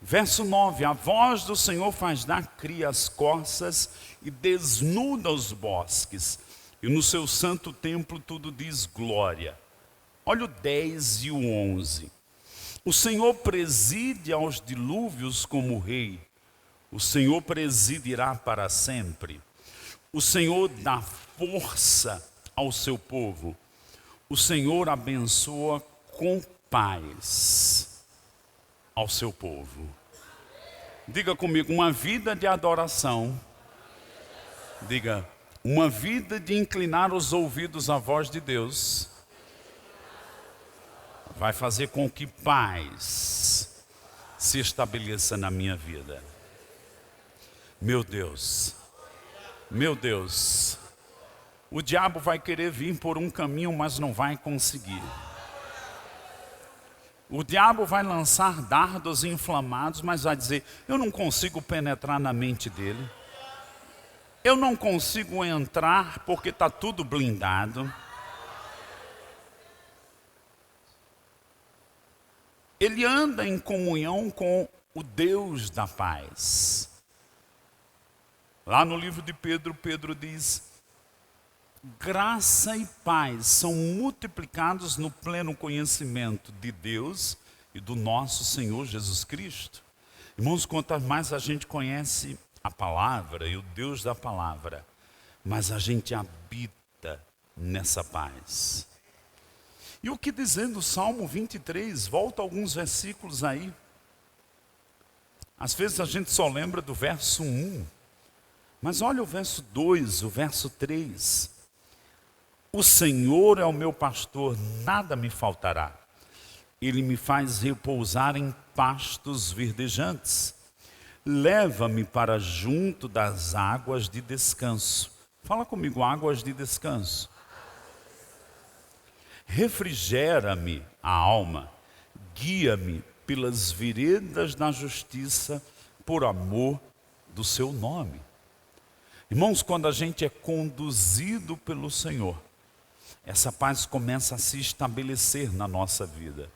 Verso 9, a voz do Senhor faz dar cria as corças e desnuda os bosques, e no seu santo templo tudo diz glória. Olha o 10 e o 11. O Senhor preside aos dilúvios como rei. O Senhor presidirá para sempre. O Senhor dá força ao seu povo. O Senhor abençoa com paz ao seu povo. Diga comigo, uma vida de adoração. Diga, uma vida de inclinar os ouvidos à voz de Deus vai fazer com que paz se estabeleça na minha vida. Meu Deus, o diabo vai querer vir por um caminho, mas não vai conseguir. O diabo vai lançar dardos inflamados, mas vai dizer: eu não consigo penetrar na mente dele. Eu não consigo entrar porque está tudo blindado. Ele anda em comunhão com o Deus da paz. Lá no livro de Pedro, Pedro diz: graça e paz são multiplicados no pleno conhecimento de Deus e do nosso Senhor Jesus Cristo. Irmãos, quanto mais a gente conhece a palavra e o Deus da palavra, mas a gente habita nessa paz. E o que dizendo o Salmo 23, volta alguns versículos aí. Às vezes a gente só lembra do verso 1, mas olha o verso 2, o verso 3. O Senhor é o meu pastor, nada me faltará. Ele me faz repousar em pastos verdejantes. Leva-me para junto das águas de descanso. Fala comigo, águas de descanso. Refrigera-me a alma, guia-me pelas veredas da justiça, por amor do seu nome. Irmãos, quando a gente é conduzido pelo Senhor, essa paz começa a se estabelecer na nossa vida.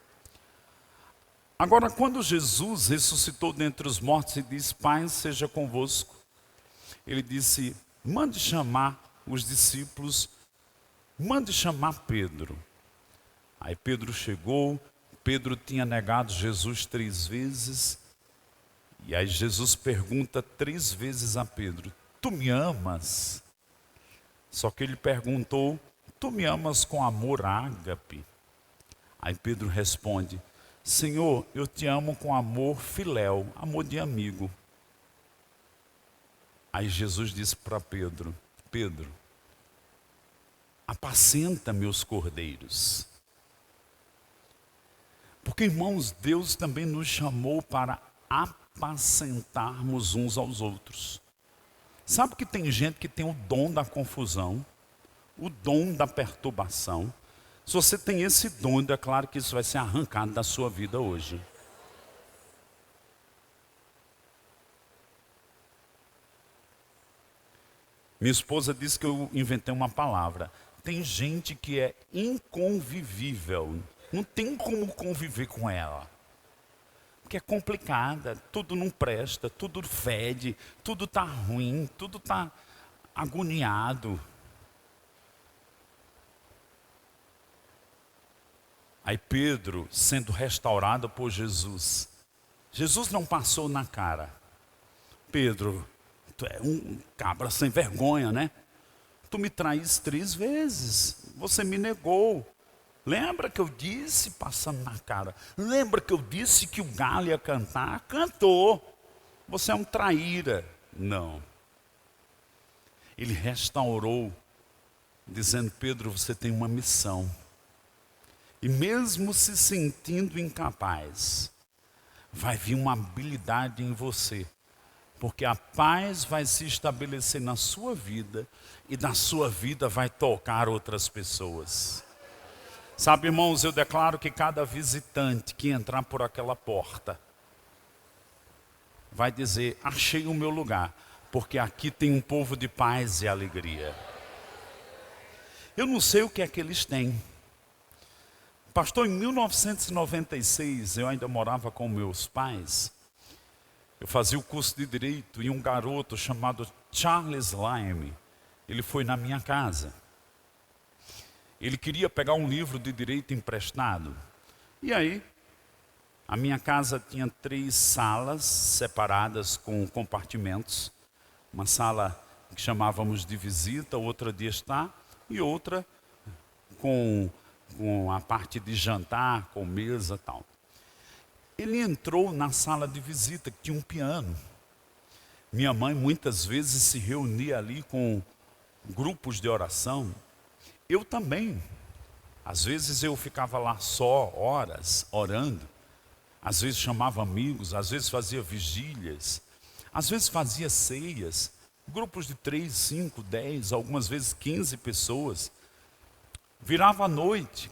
Agora, quando Jesus ressuscitou dentre os mortos e disse: paz seja convosco, ele disse: mande chamar os discípulos, mande chamar Pedro. Aí Pedro chegou, Pedro tinha negado Jesus 3 vezes, e aí Jesus pergunta 3 vezes a Pedro: tu me amas? Só que ele perguntou: tu me amas com amor ágape? Aí Pedro responde: Senhor, eu te amo com amor filéu, amor de amigo. Aí Jesus disse para Pedro: Pedro, apacenta meus cordeiros. Porque, irmãos, Deus também nos chamou para apacentarmos uns aos outros. Sabe que tem gente que tem o dom da confusão, o dom da perturbação. Se você tem esse dom, é claro que isso vai ser arrancado da sua vida hoje. Minha esposa disse que eu inventei uma palavra. Tem gente que é inconvivível. Não tem como conviver com ela. Porque é complicada, tudo não presta, tudo fede, tudo está ruim, tudo está agoniado. Aí Pedro, sendo restaurado por Jesus, Jesus não passou na cara: Pedro, tu é um cabra sem vergonha, né? Tu me traíste 3 vezes, você me negou. Lembra que eu disse, passando na cara, lembra que eu disse que o galo ia cantar? Cantou. Você é um traíra. Não. Ele restaurou, dizendo: Pedro, você tem uma missão. E mesmo se sentindo incapaz, vai vir uma habilidade em você. Porque a paz vai se estabelecer na sua vida, e na sua vida vai tocar outras pessoas. Sabe, irmãos, eu declaro que cada visitante que entrar por aquela porta vai dizer: achei o meu lugar, porque aqui tem um povo de paz e alegria. Eu não sei o que é que eles têm. Pastor, em 1996, eu ainda morava com meus pais. Eu fazia o curso de Direito e um garoto chamado Charles Lime, ele foi na minha casa. Ele queria pegar um livro de direito emprestado. E aí, a minha casa tinha 3 salas separadas com compartimentos. Uma sala que chamávamos de visita, outra de estar, e outra com a parte de jantar, com mesa e tal. Ele entrou na sala de visita, que tinha um piano. Minha mãe muitas vezes se reunia ali com grupos de oração. Eu também. Às vezes eu ficava lá só horas orando. Às vezes chamava amigos, às vezes fazia vigílias, às vezes fazia ceias. Grupos de 3, 5, 10, algumas vezes 15 pessoas. Virava à noite,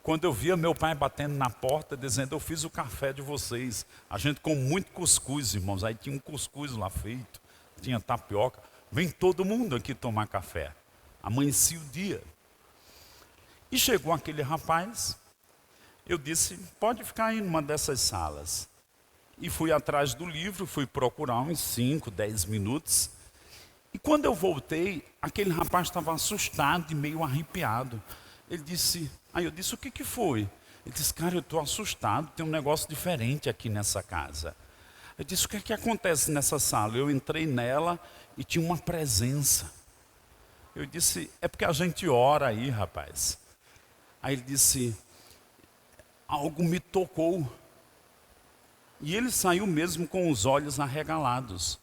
quando eu via meu pai batendo na porta, dizendo: eu fiz o café de vocês. A gente com muito cuscuz, irmãos. Aí tinha um cuscuz lá feito, tinha tapioca. Vem todo mundo aqui tomar café. Amanhecia o dia. E chegou aquele rapaz, eu disse: pode ficar aí numa dessas salas. E fui atrás do livro, fui procurar uns 5, 10 minutos. E quando eu voltei, aquele rapaz estava assustado e meio arrepiado. Ele disse, aí eu disse: o que foi? Ele disse: cara, eu estou assustado, tem um negócio diferente aqui nessa casa. Eu disse: o que é que acontece nessa sala? Eu entrei nela e tinha uma presença. Eu disse: é porque a gente ora aí, rapaz. Aí ele disse: algo me tocou. E ele saiu mesmo com os olhos arregalados.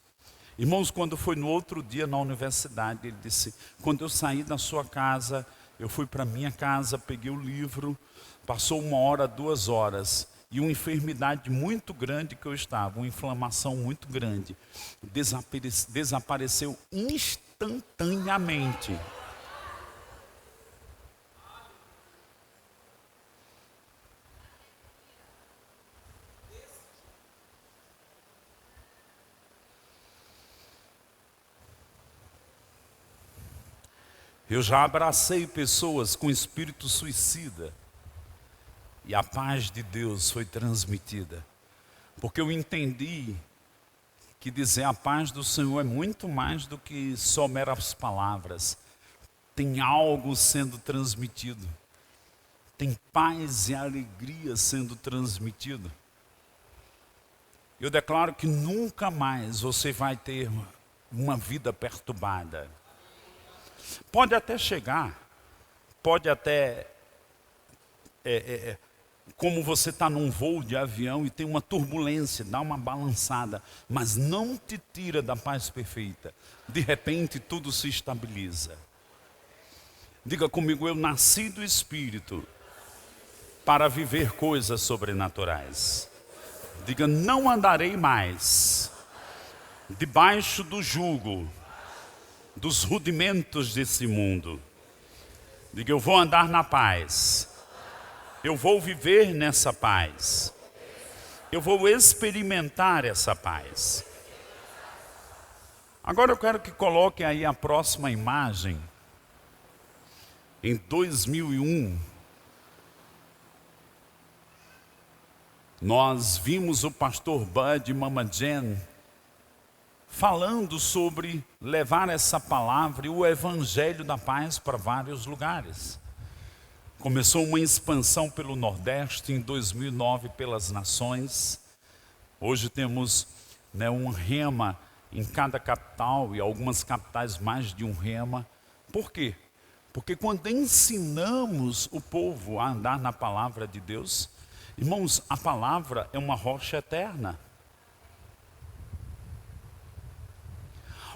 Irmãos, quando foi no outro dia na universidade, ele disse: quando eu saí da sua casa, eu fui para minha casa, peguei o livro, passou 1 hora, 2 horas, e uma enfermidade muito grande que eu estava, uma inflamação muito grande, desapareceu instantaneamente. Eu já abracei pessoas com espírito suicida e a paz de Deus foi transmitida, porque eu entendi que dizer a paz do Senhor é muito mais do que só meras palavras. Tem algo sendo transmitido. tem paz e alegria sendo transmitido. Eu declaro que nunca mais você vai ter uma vida perturbada. Pode até chegar, pode até, como você está num voo de avião e tem uma turbulência, dá uma balançada, mas não te tira da paz perfeita. De repente tudo se estabiliza. Diga comigo, eu nasci do Espírito para viver coisas sobrenaturais. Diga, não andarei mais debaixo do jugo, dos rudimentos desse mundo. Diga, eu vou andar na paz. Eu vou viver nessa paz. Eu vou experimentar essa paz. Agora eu quero que coloque aí a próxima imagem. Em 2001, nós vimos o pastor Bud e Mama Jen falando sobre levar essa palavra e o evangelho da paz para vários lugares. Começou uma expansão pelo Nordeste, em 2009 pelas nações. Hoje temos um rema em cada capital e algumas capitais mais de um rema. Por quê? Porque quando ensinamos o povo a andar na palavra de Deus, irmãos, a palavra é uma rocha eterna.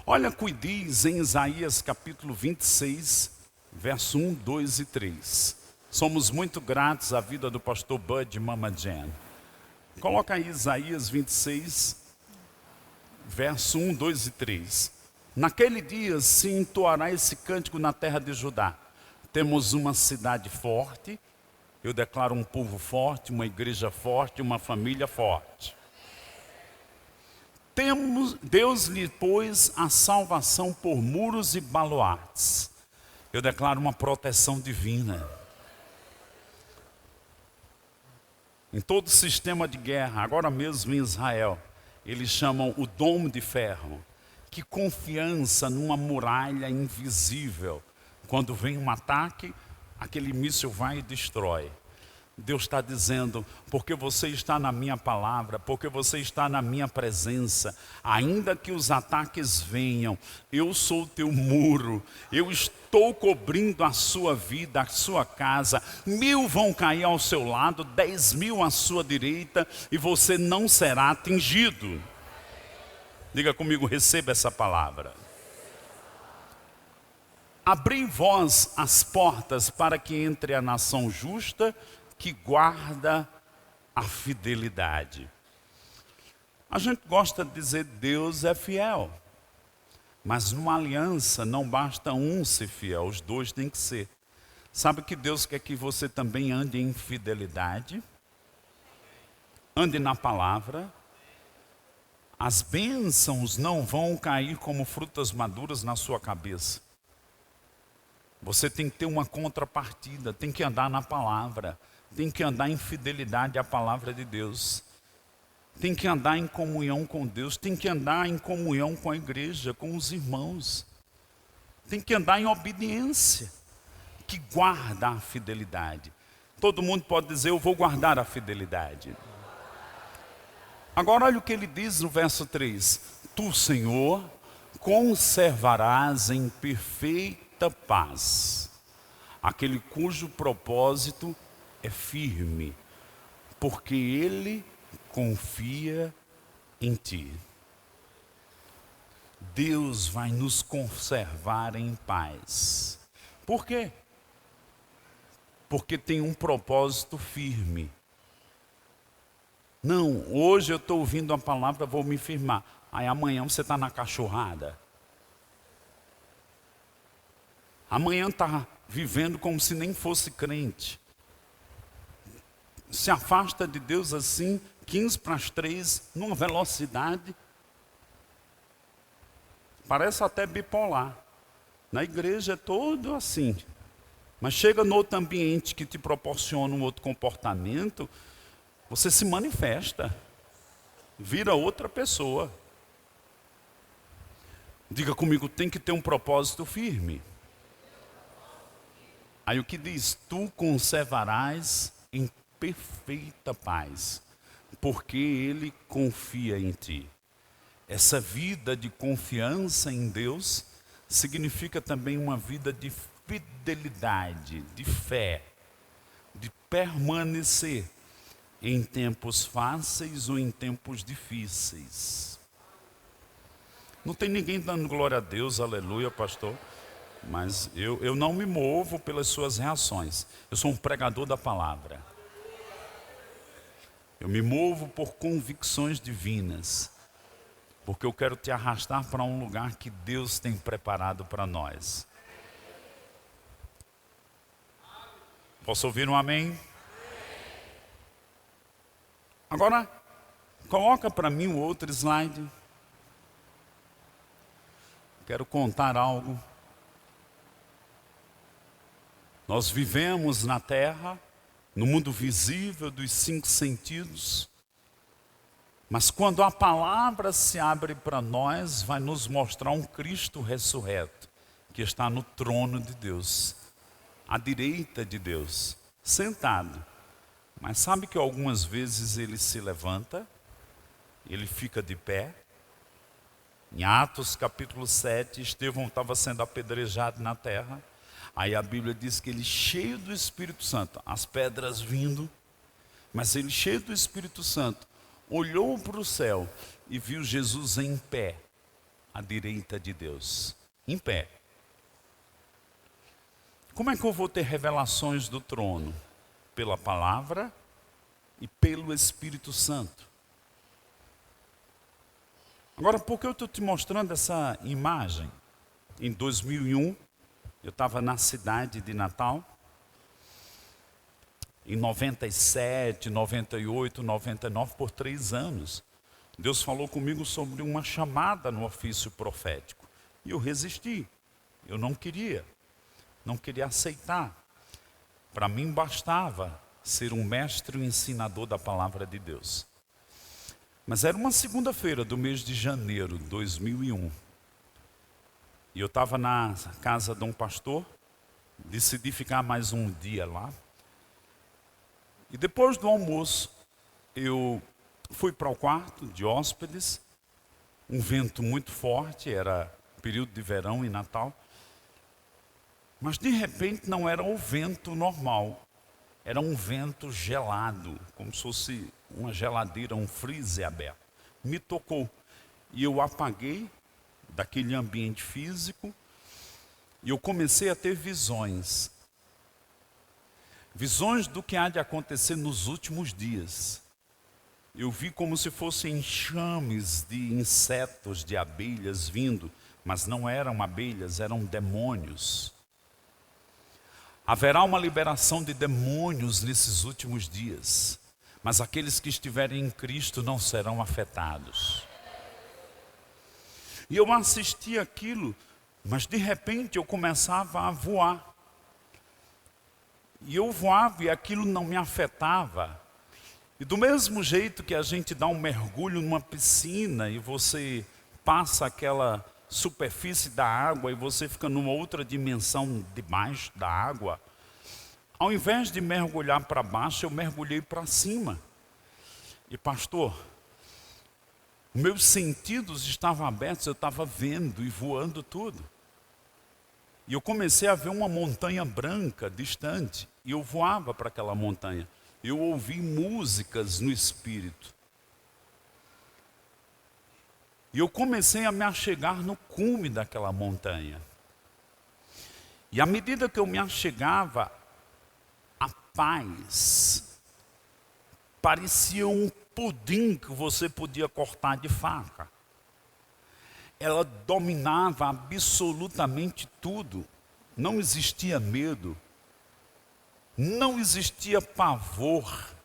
Olha o que diz em Isaías capítulo 26, verso 1, 2 e 3. Somos muito gratos à vida do pastor Bud e Mama Jen. Coloca aí Isaías 26, verso 1, 2 e 3. Naquele dia se entoará esse cântico na terra de Judá. Temos uma cidade forte, eu declaro um povo forte, uma igreja forte, uma família forte. Deus lhe pôs a salvação por muros e baluartes. Eu declaro uma proteção divina. Em todo sistema de guerra, agora mesmo em Israel, eles chamam o domo de ferro. Que confiança numa muralha invisível. Quando vem um ataque, aquele míssil vai e destrói. Deus está dizendo, porque você está na minha palavra, porque você está na minha presença, ainda que os ataques venham, eu sou o teu muro, eu estou cobrindo a sua vida, a sua casa. 1000 vão cair ao seu lado, 10.000 à sua direita, e você não será atingido. Diga comigo, receba essa palavra. Abri vós as portas para que entre a nação justa, que guarda a fidelidade. A gente gosta de dizer Deus é fiel, mas numa aliança não basta um ser fiel, os dois têm que ser. Sabe que Deus quer que você também ande em fidelidade, ande na palavra. As bênçãos não vão cair como frutas maduras na sua cabeça. Você tem que ter uma contrapartida, tem que andar na palavra. Tem que andar em fidelidade à palavra de Deus. Tem que andar em comunhão com Deus. Tem que andar em comunhão com a igreja, com os irmãos. Tem que andar em obediência, que guarda a fidelidade. Todo mundo pode dizer, eu vou guardar a fidelidade. Agora olha o que ele diz no verso 3. Tu, Senhor, conservarás em perfeita paz aquele cujo propósito é firme, porque ele confia em ti. Deus vai nos conservar em paz. Por quê? Porque tem um propósito firme. Não, hoje eu estou ouvindo a palavra, vou me firmar. Aí amanhã você está na cachorrada. Amanhã está vivendo como se nem fosse crente. Se afasta de Deus assim, 2:15, numa velocidade. Parece até bipolar. Na igreja é todo assim. Mas chega no outro ambiente que te proporciona um outro comportamento, você se manifesta. Vira outra pessoa. Diga comigo, tem que ter um propósito firme. Aí o que diz? Tu conservarás em perfeita paz, porque Ele confia em ti. Essa vida de confiança em Deus significa também uma vida de fidelidade, de fé, de permanecer em tempos fáceis ou em tempos difíceis. Não tem ninguém dando glória a Deus, aleluia, pastor. Mas eu não me movo pelas suas reações. Eu sou um pregador da palavra. Eu me movo por convicções divinas. Porque eu quero te arrastar para um lugar que Deus tem preparado para nós. Posso ouvir um amém? Agora, coloca para mim o outro slide. Quero contar algo. Nós vivemos na terra, no mundo visível dos 5 sentidos, mas quando a palavra se abre para nós, vai nos mostrar um Cristo ressurreto, que está no trono de Deus, à direita de Deus, sentado. Mas sabe que algumas vezes ele se levanta, ele fica de pé. Em Atos capítulo 7, Estevão estava sendo apedrejado na terra. Aí a Bíblia diz que ele cheio do Espírito Santo, as pedras vindo, mas ele cheio do Espírito Santo, olhou para o céu e viu Jesus em pé, à direita de Deus, em pé. Como é que eu vou ter revelações do trono? Pela palavra e pelo Espírito Santo. Agora, por que eu estou te mostrando essa imagem? Em 2001, eu estava na cidade de Natal. Em 97, 98, 99, por 3 anos, Deus falou comigo sobre uma chamada no ofício profético. E eu resisti. Eu não queria aceitar. Para mim bastava ser um mestre e um ensinador da palavra de Deus. Mas era uma segunda-feira do mês de janeiro de 2001. E eu estava na casa de um pastor, decidi ficar mais um dia lá. E depois do almoço, eu fui para o quarto de hóspedes, um vento muito forte, era período de verão em Natal. Mas de repente não era o vento normal, era um vento gelado, como se fosse uma geladeira, um freezer aberto. Me tocou e eu apaguei daquele ambiente físico e eu comecei a ter visões. Visões do que há de acontecer nos últimos dias. Eu vi como se fossem enxames de insetos, de abelhas vindo, mas não eram abelhas, eram demônios. Haverá uma liberação de demônios nesses últimos dias, mas aqueles que estiverem em Cristo não serão afetados. E eu assisti aquilo, mas de repente eu começava a voar. E eu voava e aquilo não me afetava. E do mesmo jeito que a gente dá um mergulho numa piscina e você passa aquela superfície da água e você fica numa outra dimensão debaixo da água, ao invés de mergulhar para baixo, eu mergulhei para cima. E pastor, meus sentidos estavam abertos, eu estava vendo e voando tudo. E eu comecei a ver uma montanha branca distante, e eu voava para aquela montanha. Eu ouvi músicas no espírito. E eu comecei a me achegar no cume daquela montanha. E à medida que eu me achegava, a paz parecia um pudim que você podia cortar de faca. Ela dominava absolutamente tudo. Não existia medo. Não existia pavor.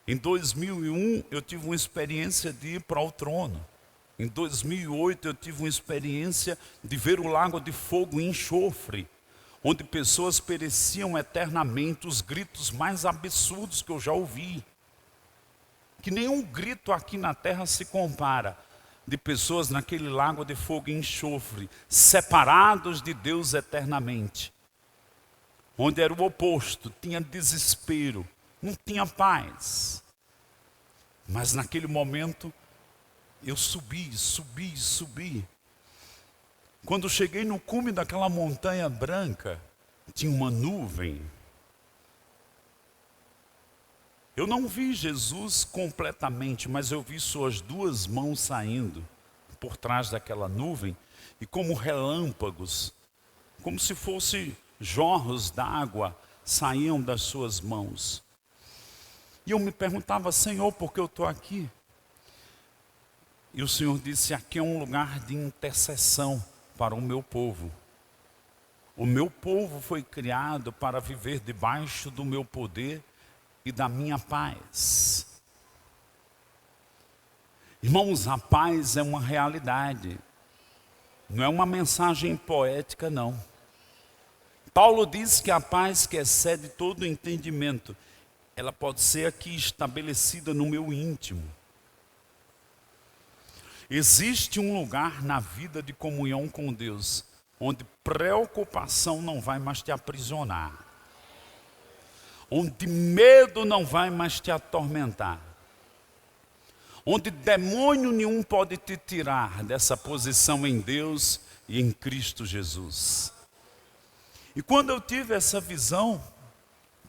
Em 2001 eu tive uma experiência de ir para o trono. Em 2008 eu tive uma experiência de ver o lago de fogo e enxofre, onde pessoas pereciam eternamente, os gritos mais absurdos que eu já ouvi. Que nenhum grito aqui na terra se compara. de pessoas naquele lago de fogo e enxofre, separados de Deus eternamente. Onde era o oposto, tinha desespero, não tinha paz. Mas naquele momento, eu subi. Quando cheguei no cume daquela montanha branca, tinha uma nuvem. Eu não vi Jesus completamente, mas eu vi suas duas mãos saindo por trás daquela nuvem e como relâmpagos, como se fossem jorros d'água, saíam das suas mãos. E eu me perguntava, Senhor, por que eu estou aqui? E o Senhor disse, aqui é um lugar de intercessão para o meu povo. O meu povo foi criado para viver debaixo do meu poder e da minha paz. Irmãos, a paz é uma realidade. Não é uma mensagem poética, não. Paulo diz que a paz que excede todo o entendimento, ela pode ser aqui estabelecida no meu íntimo. Existe um lugar na vida de comunhão com Deus, onde preocupação não vai mais te aprisionar. Onde medo não vai mais te atormentar. Onde demônio nenhum pode te tirar dessa posição em Deus e em Cristo Jesus. E quando eu tive essa visão,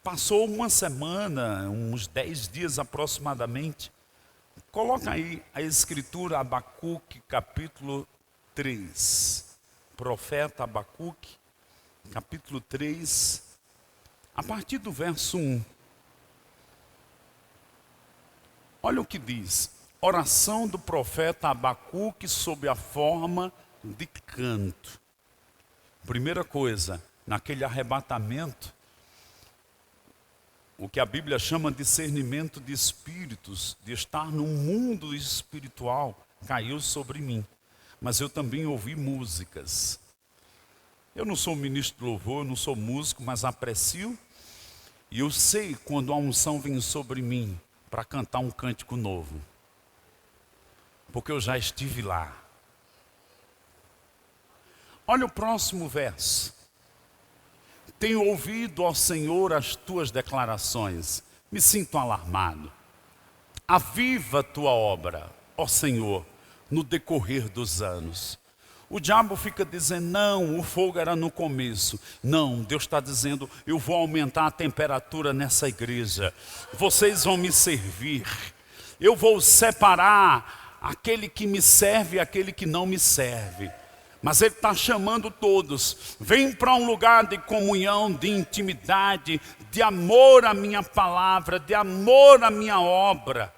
passou uma semana, uns 10 dias aproximadamente. Coloca aí a escritura Abacuque, capítulo 3. Profeta Abacuque, capítulo 3, a partir do verso 1. Olha o que diz. Oração do profeta Abacuque sob a forma de canto. Primeira coisa, naquele arrebatamento, o que a Bíblia chama de discernimento de espíritos, de estar no mundo espiritual, caiu sobre mim. Mas eu também ouvi músicas. Eu não sou ministro de louvor, eu não sou músico, mas aprecio. E eu sei quando a unção vem sobre mim para cantar um cântico novo. Porque eu já estive lá. Olha o próximo verso. Tenho ouvido, ó Senhor, as tuas declarações. Me sinto alarmado. Aviva a tua obra, ó Senhor, no decorrer dos anos. O diabo fica dizendo, não, o fogo era no começo. Não, Deus está dizendo, eu vou aumentar a temperatura nessa igreja. Vocês vão me servir. Eu vou separar aquele que me serve e aquele que não me serve. Mas Ele está chamando todos. Vem para um lugar de comunhão, de intimidade, de amor à minha palavra, de amor à minha obra.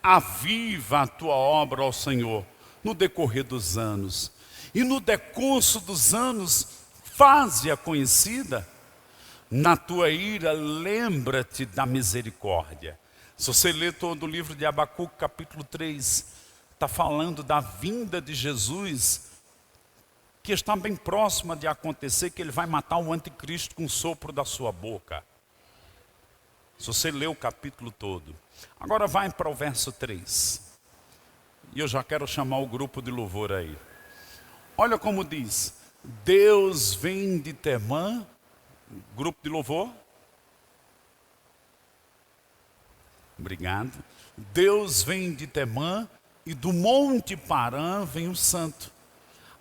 Aviva a tua obra, ó Senhor, no decorrer dos anos. E no decurso dos anos, faze-a conhecida. Na tua ira, lembra-te da misericórdia. Se você ler todo o livro de Abacuque, capítulo 3, está falando da vinda de Jesus, que está bem próxima de acontecer, que Ele vai matar o anticristo com o sopro da sua boca. Se você ler o capítulo todo. Agora vai para o verso 3. E eu já quero chamar o grupo de louvor aí. Olha como diz. Deus vem de Temã. Grupo de louvor. Obrigado. Deus vem de Temã e do monte Parã vem o santo.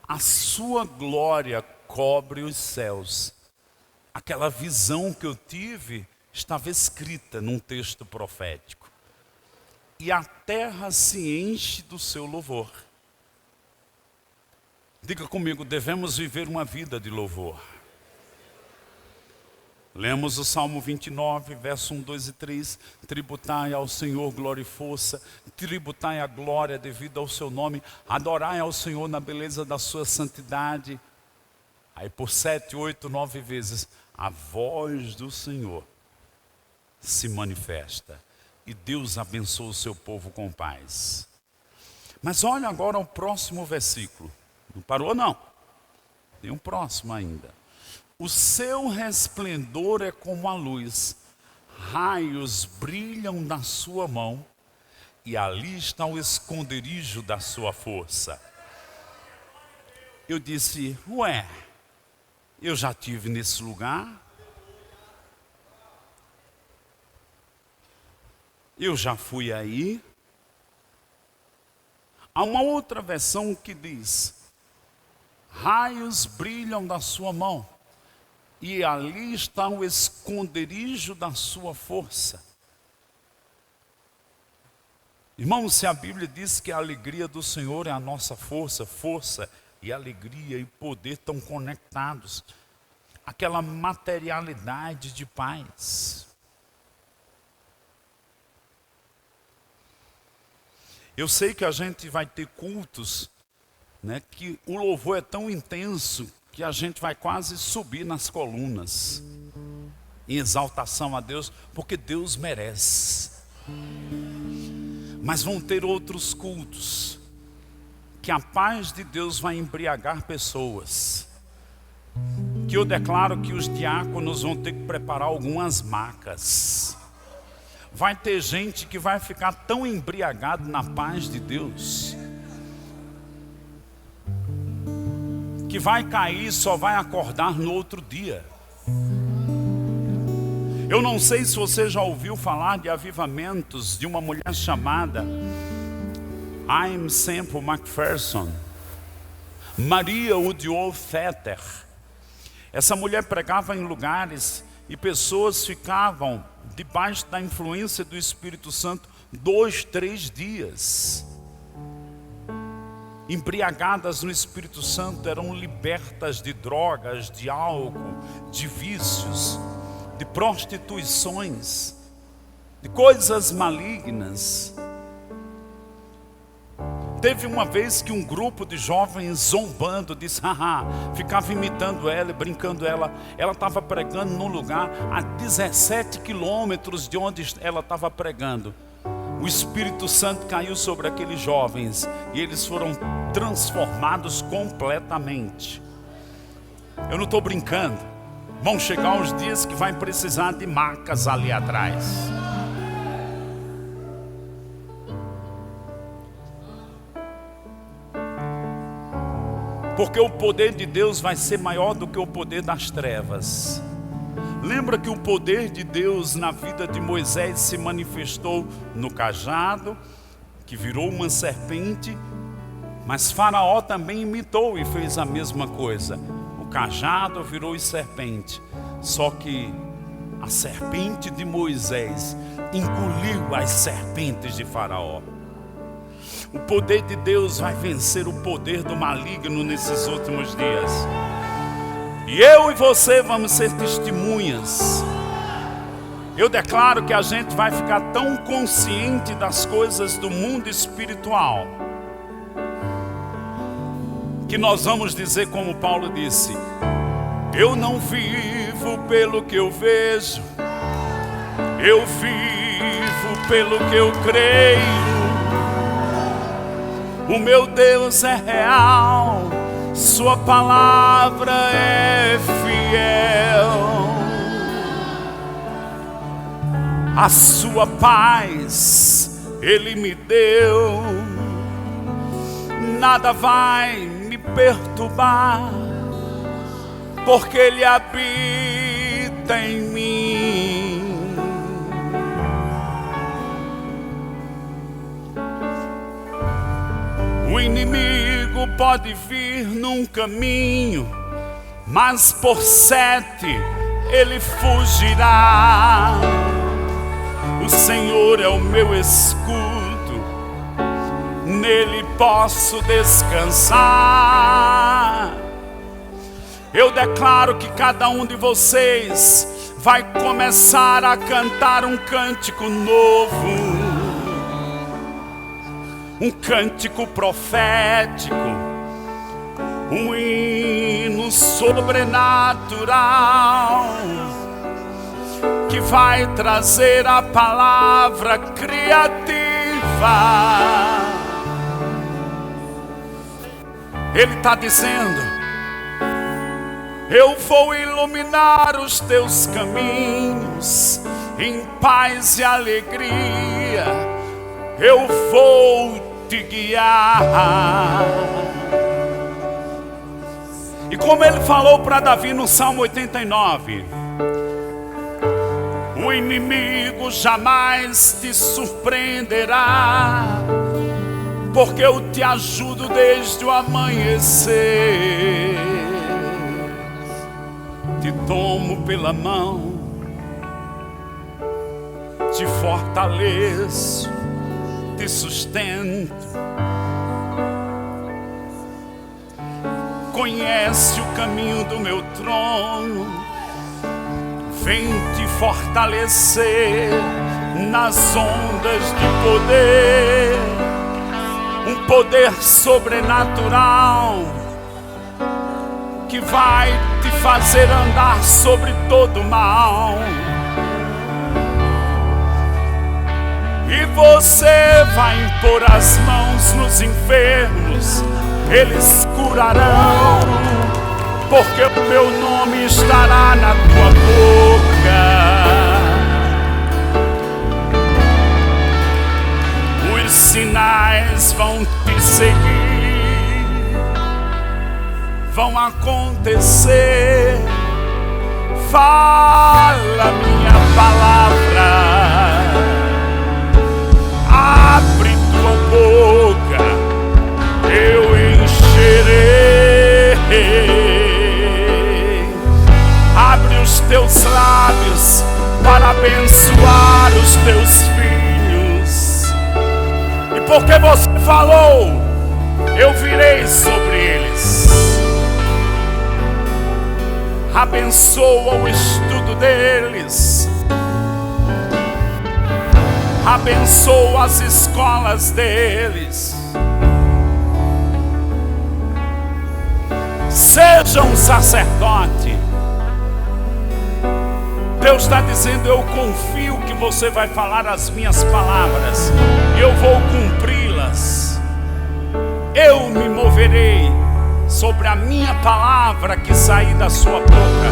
A sua glória cobre os céus. Aquela visão que eu tive estava escrita num texto profético. E a terra se enche do seu louvor. Diga comigo, devemos viver uma vida de louvor. Lemos o Salmo 29, verso 1, 2 e 3. Tributai ao Senhor glória e força, tributai a glória devida ao seu nome, adorai ao Senhor na beleza da sua santidade. Aí por 7, 8, 9 vezes, a voz do Senhor se manifesta. E Deus abençoa o seu povo com paz. Mas olha agora o próximo versículo. Não parou não? Tem um próximo ainda. O seu resplendor é como a luz, raios brilham na sua mão, e ali está o esconderijo da sua força. Eu disse, ué, eu já estive nesse lugar? Eu já fui aí? Há uma outra versão que diz, raios brilham da sua mão, e ali está o esconderijo da sua força. Irmãos, se a Bíblia diz que a alegria do Senhor é a nossa força, força e alegria e poder estão conectados, aquela materialidade de paz. Eu sei que a gente vai ter cultos, né, que o louvor é tão intenso que a gente vai quase subir nas colunas em exaltação a Deus, porque Deus merece. Mas vão ter outros cultos que a paz de Deus vai embriagar pessoas, que eu declaro que os diáconos vão ter que preparar algumas macas. Vai ter gente que vai ficar tão embriagado na paz de Deus, que vai cair e só vai acordar no outro dia. Eu não sei se você já ouviu falar de avivamentos de uma mulher chamada Aimee Semple McPherson, Maria Woodrow Fetter. Essa mulher pregava em lugares e pessoas ficavam debaixo da influência do Espírito Santo 2, 3 dias. Embriagadas no Espírito Santo, eram libertas de drogas, de álcool, de vícios, de prostituições, de coisas malignas. Teve uma vez que um grupo de jovens zombando, disse, ficava imitando ela e brincando ela. Ela estava pregando num lugar a 17 quilômetros de onde ela estava pregando. O Espírito Santo caiu sobre aqueles jovens e eles foram transformados completamente. Eu não estou brincando. Vão chegar os dias que vai precisar de macas ali atrás. Porque o poder de Deus vai ser maior do que o poder das trevas. Lembra que o poder de Deus na vida de Moisés se manifestou no cajado, que virou uma serpente, mas Faraó também imitou e fez a mesma coisa. O cajado virou serpente, só que a serpente de Moisés engoliu as serpentes de Faraó. O poder de Deus vai vencer o poder do maligno nesses últimos dias. E eu e você vamos ser testemunhas. Eu declaro que a gente vai ficar tão consciente das coisas do mundo espiritual, que nós vamos dizer como Paulo disse, eu não vivo pelo que eu vejo, eu vivo pelo que eu creio. O meu Deus é real, sua palavra é fiel. A sua paz Ele me deu, nada vai me perturbar, porque Ele habita em mim. O inimigo pode vir num caminho, mas por 7 ele fugirá. O Senhor é o meu escudo, nele posso descansar. Eu declaro que cada um de vocês vai começar a cantar um cântico novo, um cântico profético, um hino sobrenatural, que vai trazer a palavra criativa. Ele está dizendo, eu vou iluminar os teus caminhos em paz e alegria. eu vou te guiar. E como ele falou para Davi no Salmo 89, o inimigo jamais te surpreenderá, porque eu te ajudo desde o amanhecer. Te tomo pela mão, te fortaleço, te sustento. Conhece o caminho do meu trono, vem te fortalecer nas ondas de poder, um poder sobrenatural que vai te fazer andar sobre todo o mal. E você vai impor as mãos nos enfermos, eles curarão, porque o meu nome estará na tua boca. Os sinais vão te seguir, vão acontecer. Fala minha palavra, abre tua boca, eu encherei. Abre os teus lábios para abençoar os teus filhos. E porque você falou, eu virei sobre eles. Abençoa o estudo deles, abençoa as escolas deles. Seja um sacerdote. Deus está dizendo: eu confio que você vai falar as minhas palavras, eu vou cumpri-las. Eu me moverei sobre a minha palavra que sair da sua boca.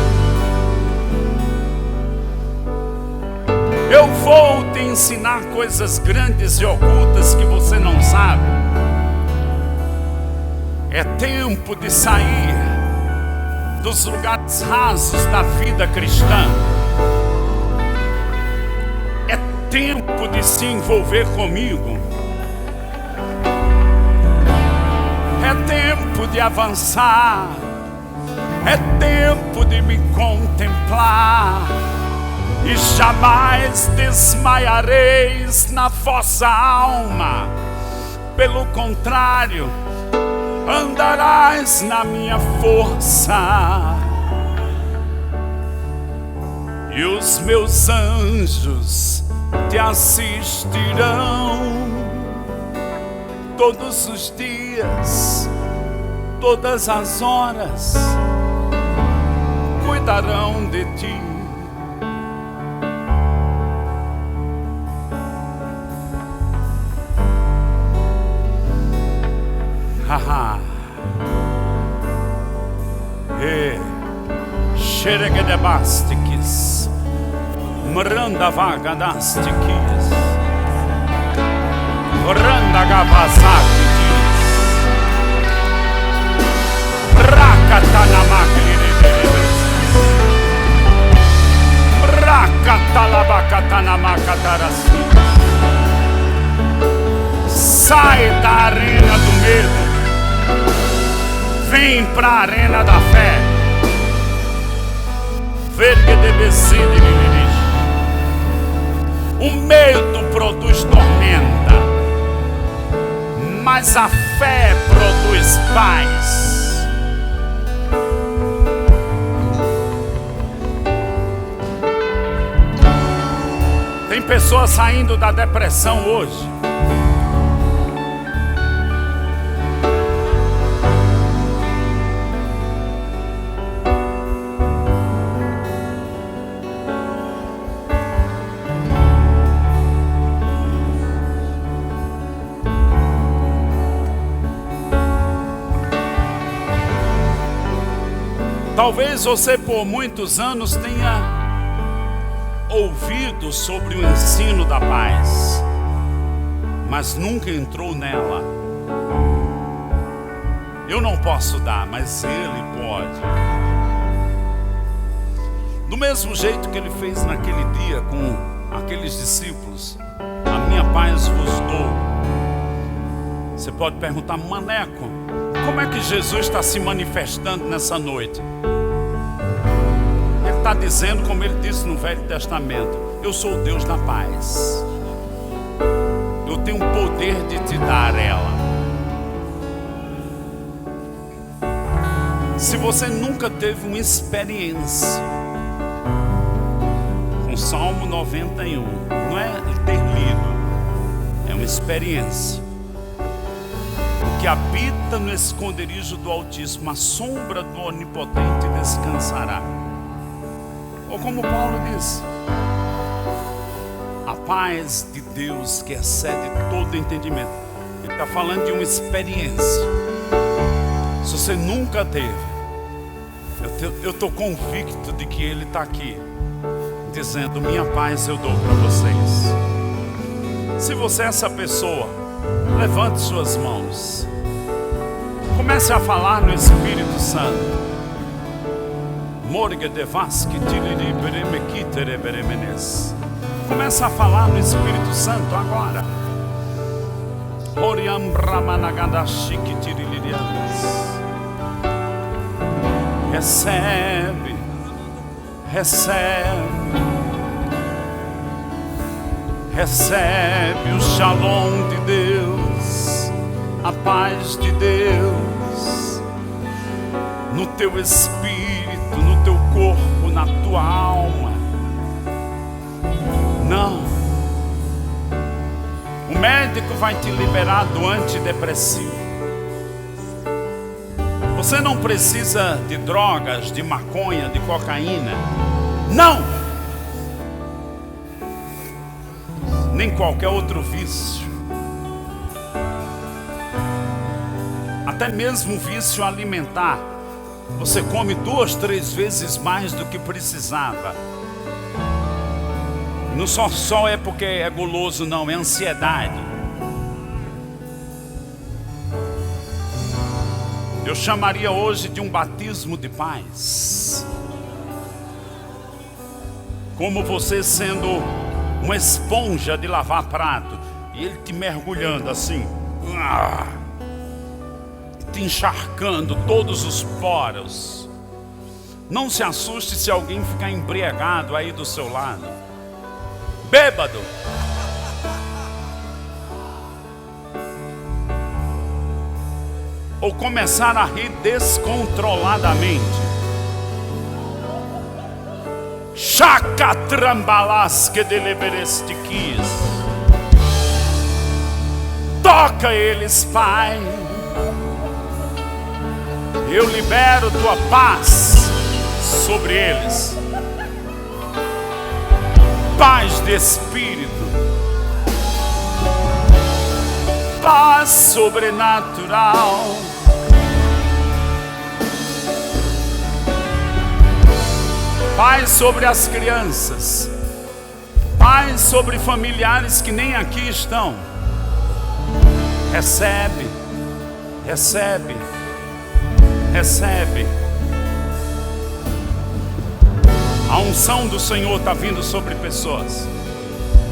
Eu vou te ensinar coisas grandes e ocultas que você não sabe. É tempo de sair dos lugares rasos da vida cristã. É tempo de se envolver comigo. É tempo de avançar. É tempo de me contemplar. E jamais desmaiareis na vossa alma. Pelo contrário, andarás na minha força. E os meus anjos te assistirão todos os dias, todas as horas, cuidarão de ti. Haha. Xeregedebastikis, Mrandavagadastiquis, Randagavasakitis, Rakatanamaklireberes, Rakatalabakatanamakatarasi. Sai da arena do medo, vem para a arena da fé. O medo produz tormenta, mas a fé produz paz. Tem pessoas saindo da depressão hoje. Talvez você por muitos anos tenha ouvido sobre o ensino da paz, mas nunca entrou nela. Eu não posso dar, mas Ele pode. Do mesmo jeito que Ele fez naquele dia com aqueles discípulos: a minha paz vos dou. Você pode perguntar: Maneco, como é que Jesus está se manifestando nessa noite? Ele está dizendo, como Ele disse no Velho Testamento: eu sou o Deus da paz. Eu tenho o poder de te dar ela. Se você nunca teve uma experiência com Salmo 91, não é ter lido, é uma experiência. O que habita no esconderijo do Altíssimo, a sombra do Onipotente descansará. Ou como Paulo diz: a paz de Deus que excede todo entendimento. Ele está falando de uma experiência. Se você nunca teve, eu estou convicto de que Ele está aqui dizendo: minha paz eu dou para vocês. Se você é essa pessoa, levante suas mãos. Comece a falar no Espírito Santo. Comece a falar no Espírito Santo agora. Recebe, recebe, recebe o shalom de Deus, a paz de Deus, no teu espírito, no teu corpo, na tua alma. Não, o médico vai te liberar do antidepressivo. Você não precisa de drogas, de maconha, de cocaína. Não! Nem qualquer outro vício. Até mesmo vício alimentar. Você come 2, 3 vezes mais do que precisava. Não só é porque é guloso, não, é ansiedade. Eu chamaria hoje de um batismo de paz. Como você sendo uma esponja de lavar prato, e Ele te mergulhando assim, te encharcando todos os poros. Não se assuste se alguém ficar embriagado aí do seu lado, bêbado. Ou começar a rir descontroladamente. Chacatrambalasque deleberestiquis. Toca eles, Pai. Eu libero tua paz sobre eles. Paz de espírito. Paz sobrenatural. Paz sobre as crianças. Paz sobre familiares que nem aqui estão. Recebe, recebe, recebe. A unção do Senhor está vindo sobre pessoas.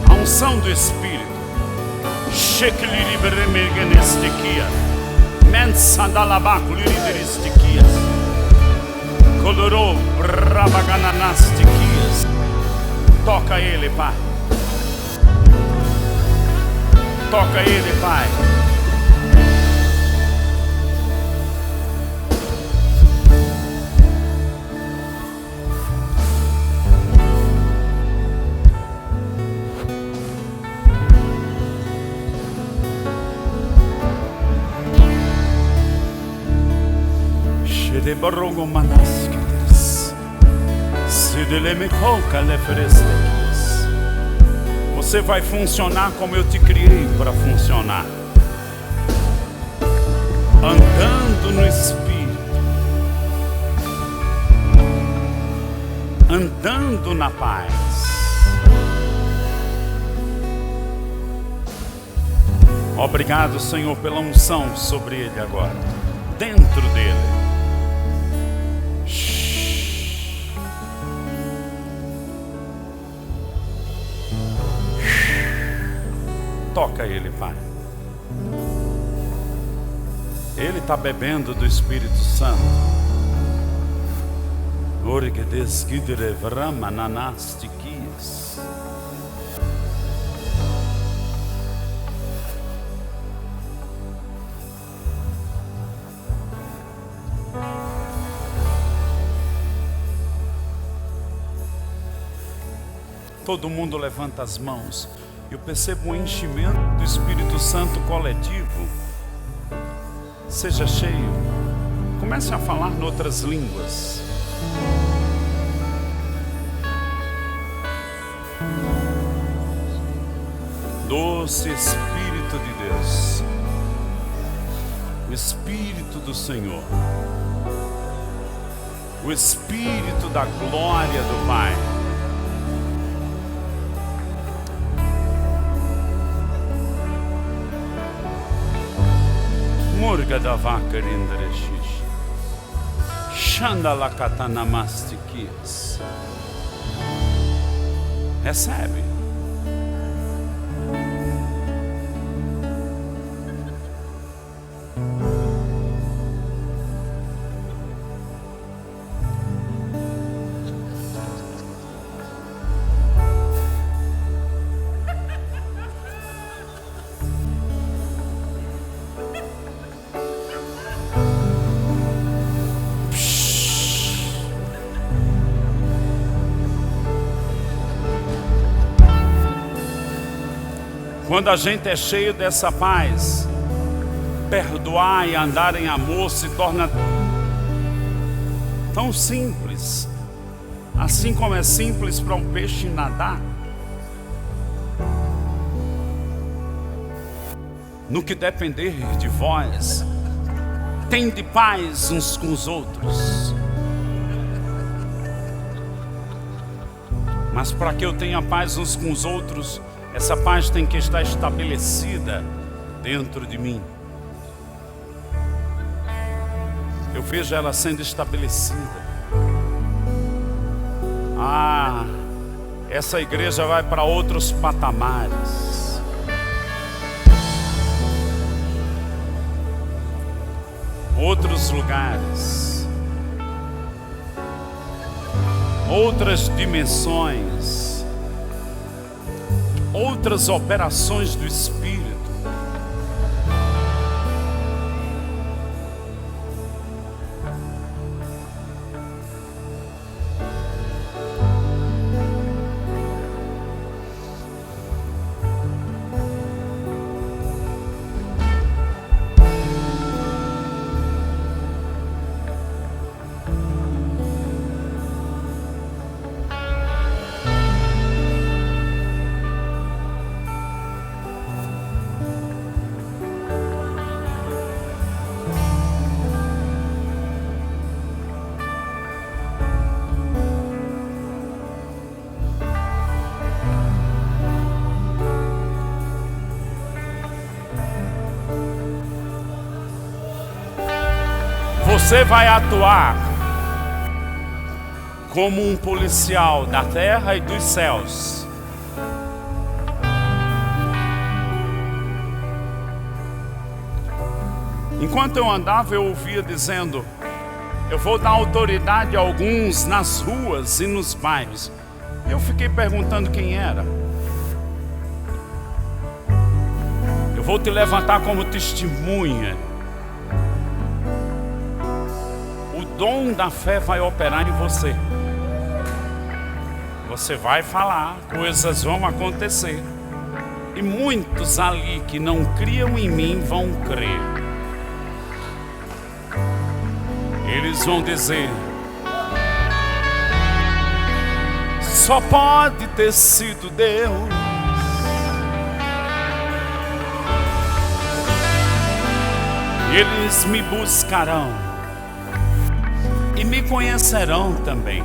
A unção do Espírito. Shekiliriberemegenestiquia. Mensandalabaculiriteristiquias. Colorou brabagananastiquias. Toca ele, Pai. Toca ele, Pai. Shedeborogo manasquites. Sidelemecoca leferestequias. Você vai funcionar como eu te criei para funcionar. Andando no Espírito. Andando na paz. Obrigado, Senhor, pela unção sobre ele agora, dentro dele. Toca ele, Pai. Ele está bebendo do Espírito Santo. Todo mundo levanta as mãos. Eu percebo um enchimento do Espírito Santo coletivo. Seja cheio. Comece a falar em outras línguas. Doce Espírito de Deus, o Espírito do Senhor, o Espírito da glória do Pai. Murga da vaca rinderexish, Xandalakatanamastiquias. Recebe. Quando a gente é cheio dessa paz, perdoar e andar em amor se torna tão simples, assim como é simples para um peixe nadar. No que depender de vós, tende paz uns com os outros. Mas para que eu tenha paz uns com os outros, essa paz tem que estar estabelecida dentro de mim. Eu vejo ela sendo estabelecida. Essa igreja vai para outros patamares. Outros lugares. Outras dimensões. Outras operações do Espírito. Você vai atuar como um policial da terra e dos céus. Enquanto eu andava, eu ouvia dizendo: eu vou dar autoridade a alguns nas ruas e nos bairros. Eu fiquei perguntando quem era. Eu vou te levantar como testemunha. O dom da fé vai operar em você. Você vai falar, coisas vão acontecer. E muitos ali que não criam em mim vão crer. Eles vão dizer: só pode ter sido Deus. Eles me buscarão e me conhecerão também.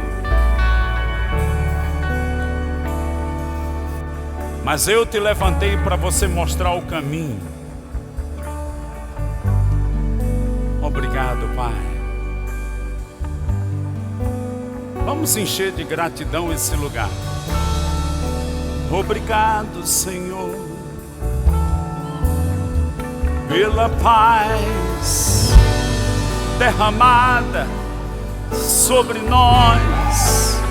Mas eu te levantei para você mostrar o caminho. Obrigado, Pai. Vamos encher de gratidão esse lugar. Obrigado, Senhor, pela paz derramada sobre nós.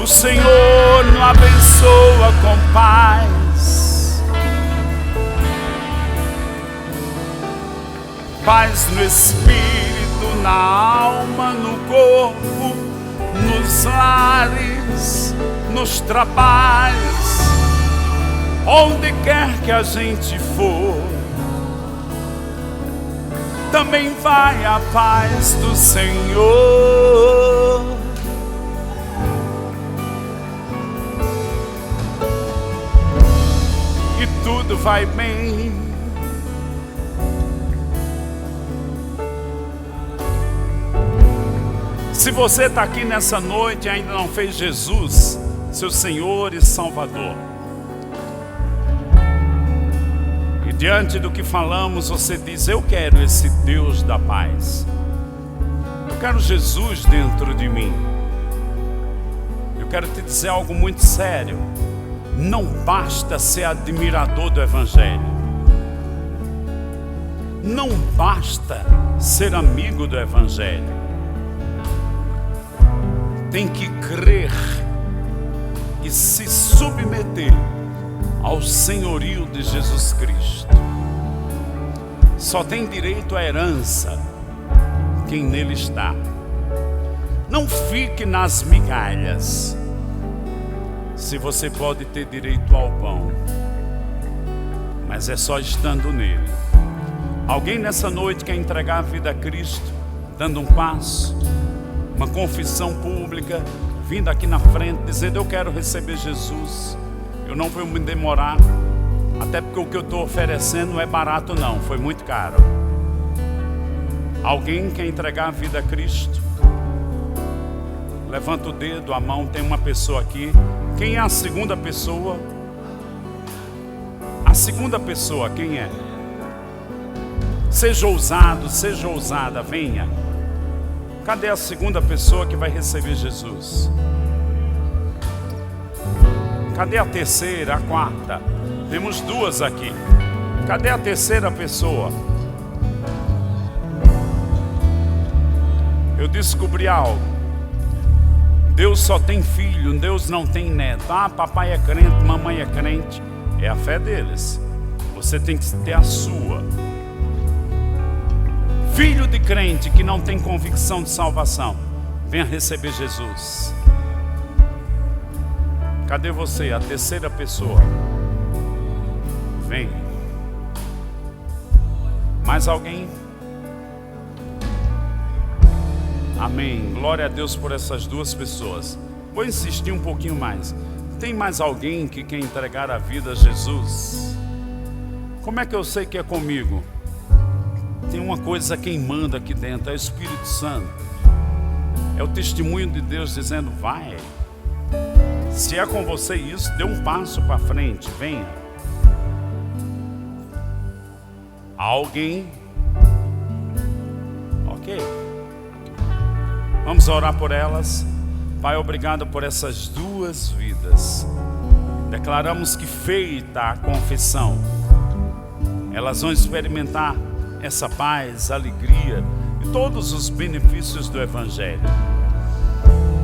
O Senhor nos abençoa com paz. Paz no espírito, na alma, no corpo, nos lares, nos trabalhos, onde quer que a gente for. Também vai a paz do Senhor. E tudo vai bem. Se você está aqui nessa noite e ainda não fez Jesus seu Senhor e Salvador, e diante do que falamos você diz: eu quero esse Deus da paz, eu quero Jesus dentro de mim. Eu quero te dizer algo muito sério: não basta ser admirador do Evangelho, não basta ser amigo do Evangelho. Tem que crer e se submeter ao senhorio de Jesus Cristo. Só tem direito à herança quem nele está. Não fique nas migalhas, se você pode ter direito ao pão, mas é só estando nele. Alguém nessa noite quer entregar a vida a Cristo, dando um passo, uma confissão pública, vindo aqui na frente, dizendo: eu quero receber Jesus. Eu não vou me demorar, até porque o que eu estou oferecendo não é barato não, foi muito caro. Alguém quer entregar a vida a Cristo? Levanta o dedo, a mão. Tem uma pessoa aqui. Quem é a segunda pessoa? A segunda pessoa, quem é? Seja ousado, seja ousada, venha. Cadê a segunda pessoa que vai receber Jesus? Cadê a terceira, a quarta? Temos duas aqui. Cadê a terceira pessoa? Eu descobri algo. Deus só tem filho, Deus não tem neto. Ah, papai é crente, mamãe é crente. É a fé deles. Você tem que ter a sua. Filho de crente que não tem convicção de salvação, venha receber Jesus. Cadê você, a terceira pessoa? Vem. Mais alguém? Amém. Glória a Deus por essas duas pessoas. Vou insistir um pouquinho mais. Tem mais alguém que quer entregar a vida a Jesus? Como é que eu sei que é comigo? Tem uma coisa queimando aqui dentro, é o Espírito Santo. É o testemunho de Deus dizendo: vai. Se é com você isso, dê um passo para frente, venha. Alguém? Ok. Vamos orar por elas. Pai, obrigado por essas duas vidas. Declaramos que feita a confissão, elas vão experimentar essa paz, alegria e todos os benefícios do Evangelho.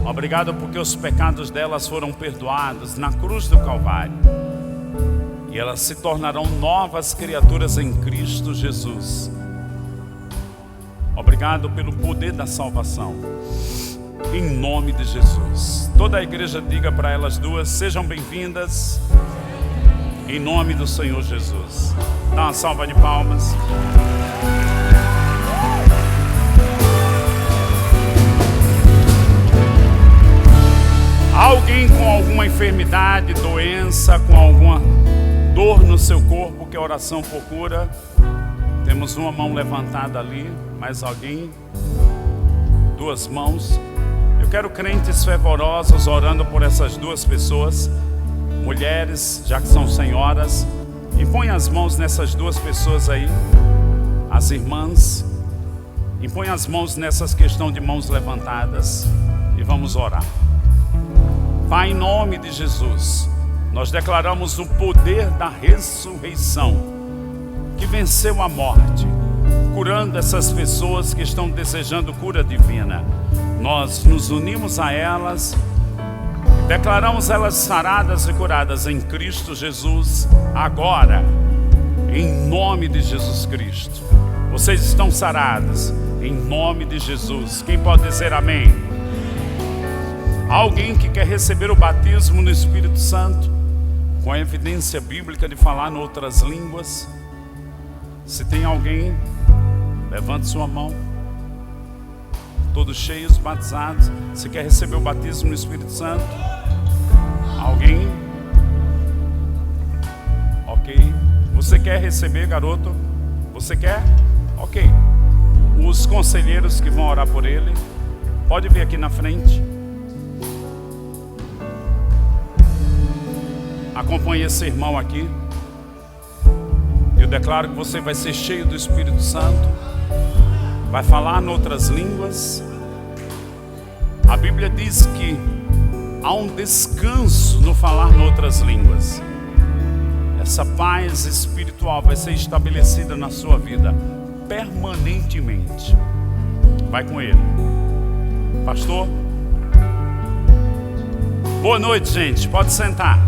Obrigado porque os pecados delas foram perdoados na cruz do Calvário e elas se tornarão novas criaturas em Cristo Jesus. Obrigado pelo poder da salvação, em nome de Jesus. Toda a igreja diga para elas duas: sejam bem-vindas em nome do Senhor Jesus. Dá uma salva de palmas. Alguém com alguma enfermidade, doença, com alguma dor no seu corpo, que a oração por cura? Temos uma mão levantada ali. Mais alguém? Duas mãos. Eu quero crentes fervorosos orando por essas duas pessoas. Mulheres, já que são senhoras, e põe as mãos nessas duas pessoas aí, as irmãs. Impõe as mãos nessas questões de mãos levantadas e vamos orar. Pai, em nome de Jesus, nós declaramos o poder da ressurreição que venceu a morte, curando essas pessoas que estão desejando cura divina. Nós nos unimos a elas, declaramos elas saradas e curadas em Cristo Jesus, agora, em nome de Jesus Cristo. Vocês estão sarados, em nome de Jesus. Quem pode dizer amém? Alguém que quer receber o batismo no Espírito Santo, com a evidência bíblica de falar em outras línguas? Se tem alguém, levante sua mão. Todos cheios, batizados. Se quer receber o batismo no Espírito Santo? Alguém? Ok. Você quer receber, garoto? Você quer? Ok. Os conselheiros que vão orar por ele, pode vir aqui na frente. Acompanhe esse irmão aqui. Eu declaro que você vai ser cheio do Espírito Santo, vai falar em outras línguas. A Bíblia diz que há um descanso no falar em outras línguas. Essa paz espiritual vai ser estabelecida na sua vida permanentemente. Vai com ele. Pastor? Boa noite, gente. Pode sentar.